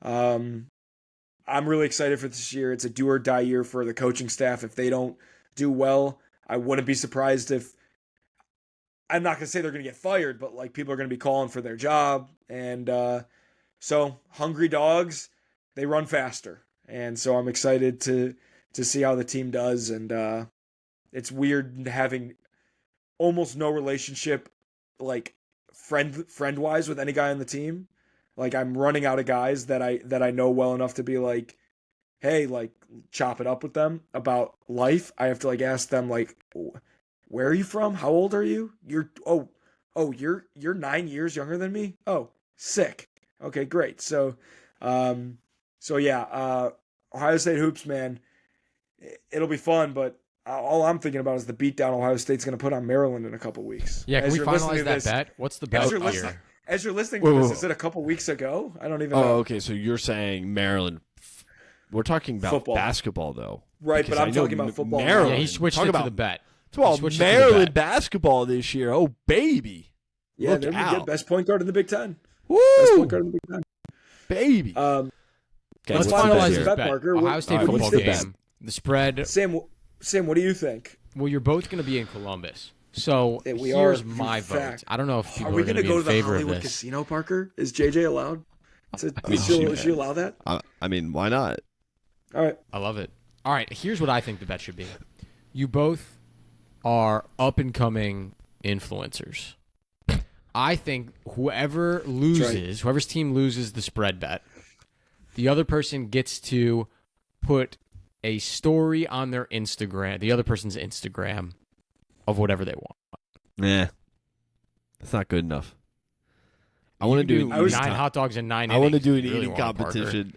[SPEAKER 3] I'm really excited for this year. It's a do or die year for the coaching staff. If they don't do well, I wouldn't be surprised if, I'm not going to say they're going to get fired, but like people are going to be calling for their job. And so hungry dogs, they run faster. And so I'm excited to see how the team does. And it's weird having almost no relationship, like friend wise, with any guy on the team. Like I'm running out of guys that I know well enough to be like, hey, like chop it up with them about life. I have to like ask them like, where are you from? How old are you? You're 9 years younger than me. Oh, sick. Okay, great. So yeah, Ohio State hoops, man. It'll be fun, but all I'm thinking about is the beatdown Ohio State's going to put on Maryland in a couple weeks.
[SPEAKER 1] Yeah, can
[SPEAKER 3] As
[SPEAKER 1] we
[SPEAKER 3] you're listening
[SPEAKER 1] finalize
[SPEAKER 3] to
[SPEAKER 1] that
[SPEAKER 3] this-
[SPEAKER 1] bet? What's the bet
[SPEAKER 3] As you're
[SPEAKER 1] here?
[SPEAKER 3] listening, as you're listening
[SPEAKER 2] Whoa,
[SPEAKER 3] to
[SPEAKER 2] whoa,
[SPEAKER 3] this,
[SPEAKER 2] whoa.
[SPEAKER 3] is it a couple weeks ago? I don't even
[SPEAKER 2] Oh,
[SPEAKER 3] know.
[SPEAKER 2] okay. So you're saying Maryland. We're talking about
[SPEAKER 3] Football.
[SPEAKER 2] basketball, though.
[SPEAKER 3] Right,
[SPEAKER 2] Because
[SPEAKER 3] but I'm
[SPEAKER 2] I know
[SPEAKER 3] talking about football.
[SPEAKER 2] Maryland.
[SPEAKER 1] Yeah, he switched
[SPEAKER 2] Talk
[SPEAKER 1] it to
[SPEAKER 2] about-
[SPEAKER 1] the bet.
[SPEAKER 2] It's about
[SPEAKER 1] He switched it to the
[SPEAKER 2] Maryland
[SPEAKER 1] bet.
[SPEAKER 2] basketball this year. Oh, baby.
[SPEAKER 3] Yeah,
[SPEAKER 2] Look
[SPEAKER 3] they're gonna be
[SPEAKER 2] out.
[SPEAKER 3] good. Best point guard in the Big Ten. Best
[SPEAKER 2] Woo!
[SPEAKER 3] point guard in the Big Ten.
[SPEAKER 2] Baby.
[SPEAKER 3] Okay,
[SPEAKER 1] Let's
[SPEAKER 2] what's the
[SPEAKER 1] finalize
[SPEAKER 2] bet
[SPEAKER 1] this
[SPEAKER 2] here?
[SPEAKER 3] bet,
[SPEAKER 1] bet.
[SPEAKER 3] Parker.
[SPEAKER 1] Ohio
[SPEAKER 3] What-
[SPEAKER 1] State
[SPEAKER 2] what do you
[SPEAKER 1] football
[SPEAKER 2] think?
[SPEAKER 1] game. The spread.
[SPEAKER 3] Sam, what do you think?
[SPEAKER 1] Well, you're both going to be in Columbus. So
[SPEAKER 3] Yeah, we
[SPEAKER 1] here's
[SPEAKER 3] are,
[SPEAKER 1] my
[SPEAKER 3] in
[SPEAKER 1] vote.
[SPEAKER 3] fact.
[SPEAKER 1] I don't know if
[SPEAKER 3] Are
[SPEAKER 1] people
[SPEAKER 3] we
[SPEAKER 1] are going
[SPEAKER 3] going to
[SPEAKER 1] to be
[SPEAKER 3] go
[SPEAKER 1] in
[SPEAKER 3] to the
[SPEAKER 1] favor of
[SPEAKER 3] Hollywood
[SPEAKER 1] this.
[SPEAKER 3] Casino, Parker? Is JJ allowed?
[SPEAKER 2] mean,
[SPEAKER 3] Is she allowed that?
[SPEAKER 2] I mean, why not?
[SPEAKER 3] All right.
[SPEAKER 1] I love it. All right, here's what I think the bet should be. You both are up and coming influencers. I think whoever loses, whoever's team loses the spread bet, the other person gets to put a story on their Instagram, the other person's Instagram, of whatever they want.
[SPEAKER 2] Nah. That's not good enough. I want to do
[SPEAKER 1] nine hot dogs and 9
[SPEAKER 2] I want to
[SPEAKER 1] innings
[SPEAKER 2] do
[SPEAKER 1] if
[SPEAKER 2] an
[SPEAKER 1] you really
[SPEAKER 2] eating
[SPEAKER 1] want, Parker.
[SPEAKER 2] competition.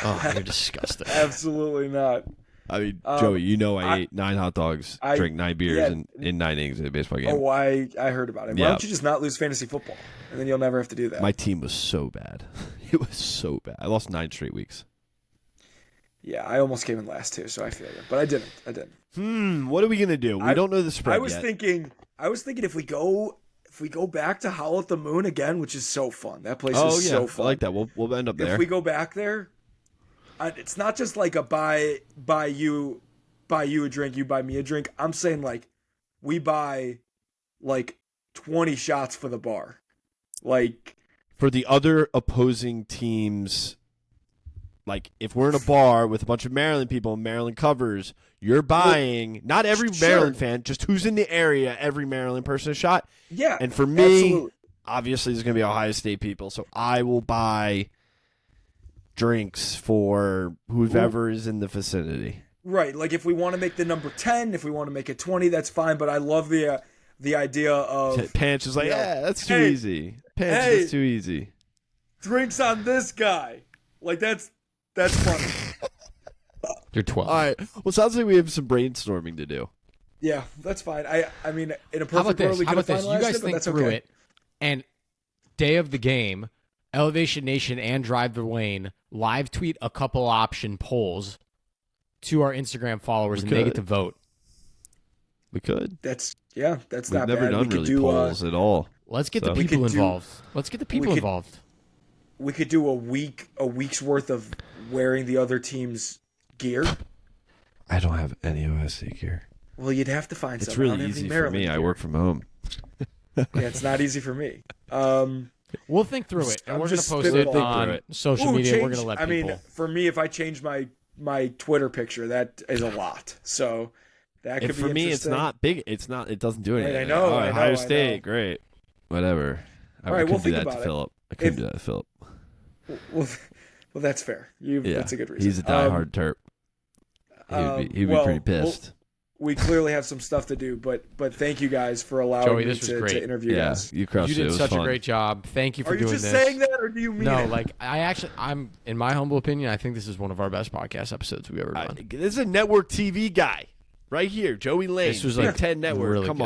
[SPEAKER 1] Oh, you're disgusting.
[SPEAKER 3] Absolutely not.
[SPEAKER 2] I mean,
[SPEAKER 3] Um,
[SPEAKER 2] Joey, you know I
[SPEAKER 3] I-
[SPEAKER 2] ate 9 hot dogs,
[SPEAKER 3] I-
[SPEAKER 2] drank 9 beers,
[SPEAKER 3] yeah.
[SPEAKER 2] and in 9 innings in a baseball game.
[SPEAKER 3] Oh, I heard about it. Why
[SPEAKER 2] Yeah.
[SPEAKER 3] don't you just not lose fantasy football, and then you'll never have to do that?
[SPEAKER 2] My team was so bad. It was so bad. I lost 9 straight weeks.
[SPEAKER 3] Yeah, I almost came in last too, so I feel you, but I didn't.
[SPEAKER 2] What are we going to do? We don't know the spread
[SPEAKER 3] I was
[SPEAKER 2] yet.
[SPEAKER 3] thinking if we go back to Howl at the Moon again, which is so fun. That place
[SPEAKER 2] Oh,
[SPEAKER 3] is
[SPEAKER 2] yeah.
[SPEAKER 3] so fun.
[SPEAKER 2] I like that. We'll end up there.
[SPEAKER 3] If we go back there, it's not just like a buy you a drink, you buy me a drink. I'm saying like we buy like 20 shots for the bar. Like
[SPEAKER 2] For the other opposing teams, like if we're in a bar with a bunch of Maryland people and Maryland covers, you're buying, not every
[SPEAKER 3] sure.
[SPEAKER 2] Maryland fan, just who's in the area, every Maryland person a shot.
[SPEAKER 3] yeah.
[SPEAKER 2] And for me,
[SPEAKER 3] absolutely.
[SPEAKER 2] obviously there's going to be Ohio State people, so I will buy drinks for whoever is in the vicinity.
[SPEAKER 3] Right, like if we want to make the number 10, if we want to make it 20, that's fine, but I love the idea of
[SPEAKER 2] Panitch is like,
[SPEAKER 3] Yeah.
[SPEAKER 2] that's too
[SPEAKER 3] Hey,
[SPEAKER 2] easy. Panitch,
[SPEAKER 3] hey.
[SPEAKER 2] that's too easy.
[SPEAKER 3] drinks on this guy. Like that's funny.
[SPEAKER 1] You're 12.
[SPEAKER 2] All right. Well, sounds like we have some brainstorming to do.
[SPEAKER 3] Yeah, that's fine. I mean, in a
[SPEAKER 1] How about
[SPEAKER 3] perfect world,
[SPEAKER 1] this?
[SPEAKER 3] we
[SPEAKER 1] How
[SPEAKER 3] could
[SPEAKER 1] about
[SPEAKER 3] have
[SPEAKER 1] this? You
[SPEAKER 3] finalized
[SPEAKER 1] guys
[SPEAKER 3] it, but
[SPEAKER 1] think
[SPEAKER 3] that's
[SPEAKER 1] through
[SPEAKER 3] okay.
[SPEAKER 1] it, and day of the game, Elevation Nation and Drive the Lane live tweet a couple option polls to our Instagram followers,
[SPEAKER 2] We
[SPEAKER 1] and they
[SPEAKER 2] could.
[SPEAKER 1] get to vote.
[SPEAKER 2] We could.
[SPEAKER 3] That's
[SPEAKER 2] We've
[SPEAKER 3] not
[SPEAKER 2] never
[SPEAKER 3] bad.
[SPEAKER 2] done
[SPEAKER 3] We could
[SPEAKER 2] really
[SPEAKER 3] do
[SPEAKER 2] polls at all.
[SPEAKER 1] Let's get
[SPEAKER 2] So-
[SPEAKER 1] the
[SPEAKER 3] We
[SPEAKER 1] people
[SPEAKER 3] could do-
[SPEAKER 1] involved. Let's get the people
[SPEAKER 3] could-
[SPEAKER 1] involved.
[SPEAKER 3] we could do a week's worth of wearing the other team's gear.
[SPEAKER 2] I don't have any OSC gear.
[SPEAKER 3] Well, you'd have to find
[SPEAKER 2] It's
[SPEAKER 3] some. I don't
[SPEAKER 2] really
[SPEAKER 3] have
[SPEAKER 2] easy
[SPEAKER 3] any
[SPEAKER 2] for
[SPEAKER 3] Maryland
[SPEAKER 2] me. I
[SPEAKER 3] gear.
[SPEAKER 2] work from home.
[SPEAKER 3] it's not easy for me.
[SPEAKER 1] We'll think through it, and
[SPEAKER 3] I'm
[SPEAKER 1] we're going to
[SPEAKER 3] just
[SPEAKER 1] post it
[SPEAKER 3] spitballing.
[SPEAKER 1] on social media. We're going to let people.
[SPEAKER 3] I mean, for me, if I change my Twitter picture, that is a lot. So that could
[SPEAKER 2] And
[SPEAKER 3] be
[SPEAKER 2] for me, it's
[SPEAKER 3] interesting.
[SPEAKER 2] not big. It's not. It doesn't do anything.
[SPEAKER 3] I know, I know,
[SPEAKER 2] Ohio
[SPEAKER 3] I
[SPEAKER 2] State,
[SPEAKER 3] know.
[SPEAKER 2] great. Whatever.
[SPEAKER 3] All right, we'll
[SPEAKER 2] couldn't do
[SPEAKER 3] think
[SPEAKER 2] that to
[SPEAKER 3] about it.
[SPEAKER 2] Philip. I couldn't do that to Philip.
[SPEAKER 3] Well, that's fair. That's a good reason.
[SPEAKER 2] He's a diehard Terp. He'd be pretty pissed.
[SPEAKER 3] We clearly have some stuff to do, but thank you guys for allowing
[SPEAKER 1] Joey,
[SPEAKER 3] me
[SPEAKER 1] this was
[SPEAKER 3] to
[SPEAKER 1] great.
[SPEAKER 3] interview guys.
[SPEAKER 2] You crushed
[SPEAKER 1] You
[SPEAKER 2] it.
[SPEAKER 1] did
[SPEAKER 2] It was
[SPEAKER 1] such
[SPEAKER 2] fun.
[SPEAKER 1] a great job. Thank you for
[SPEAKER 3] Are you
[SPEAKER 1] doing
[SPEAKER 3] just
[SPEAKER 1] this.
[SPEAKER 3] saying that, or do you mean
[SPEAKER 1] No,
[SPEAKER 3] it?
[SPEAKER 1] like I'm in my humble opinion, I think this is one of our best podcast episodes we've ever done.
[SPEAKER 2] This is a network TV guy right here, Joey Lane.
[SPEAKER 1] This was,
[SPEAKER 2] Big
[SPEAKER 1] like,
[SPEAKER 2] 10 Network.
[SPEAKER 1] really
[SPEAKER 2] Come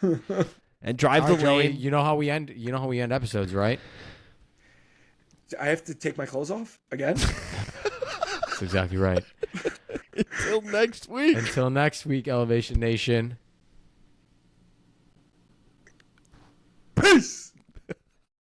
[SPEAKER 1] good.
[SPEAKER 2] on. And drive
[SPEAKER 1] All
[SPEAKER 2] the
[SPEAKER 1] right, Joey,
[SPEAKER 2] lane.
[SPEAKER 1] you know how we end. You know how we end episodes, right?
[SPEAKER 3] I have to take my clothes off again?
[SPEAKER 1] That's exactly right.
[SPEAKER 2] Until next week.
[SPEAKER 1] Until next week, Elevation Nation.
[SPEAKER 3] Peace!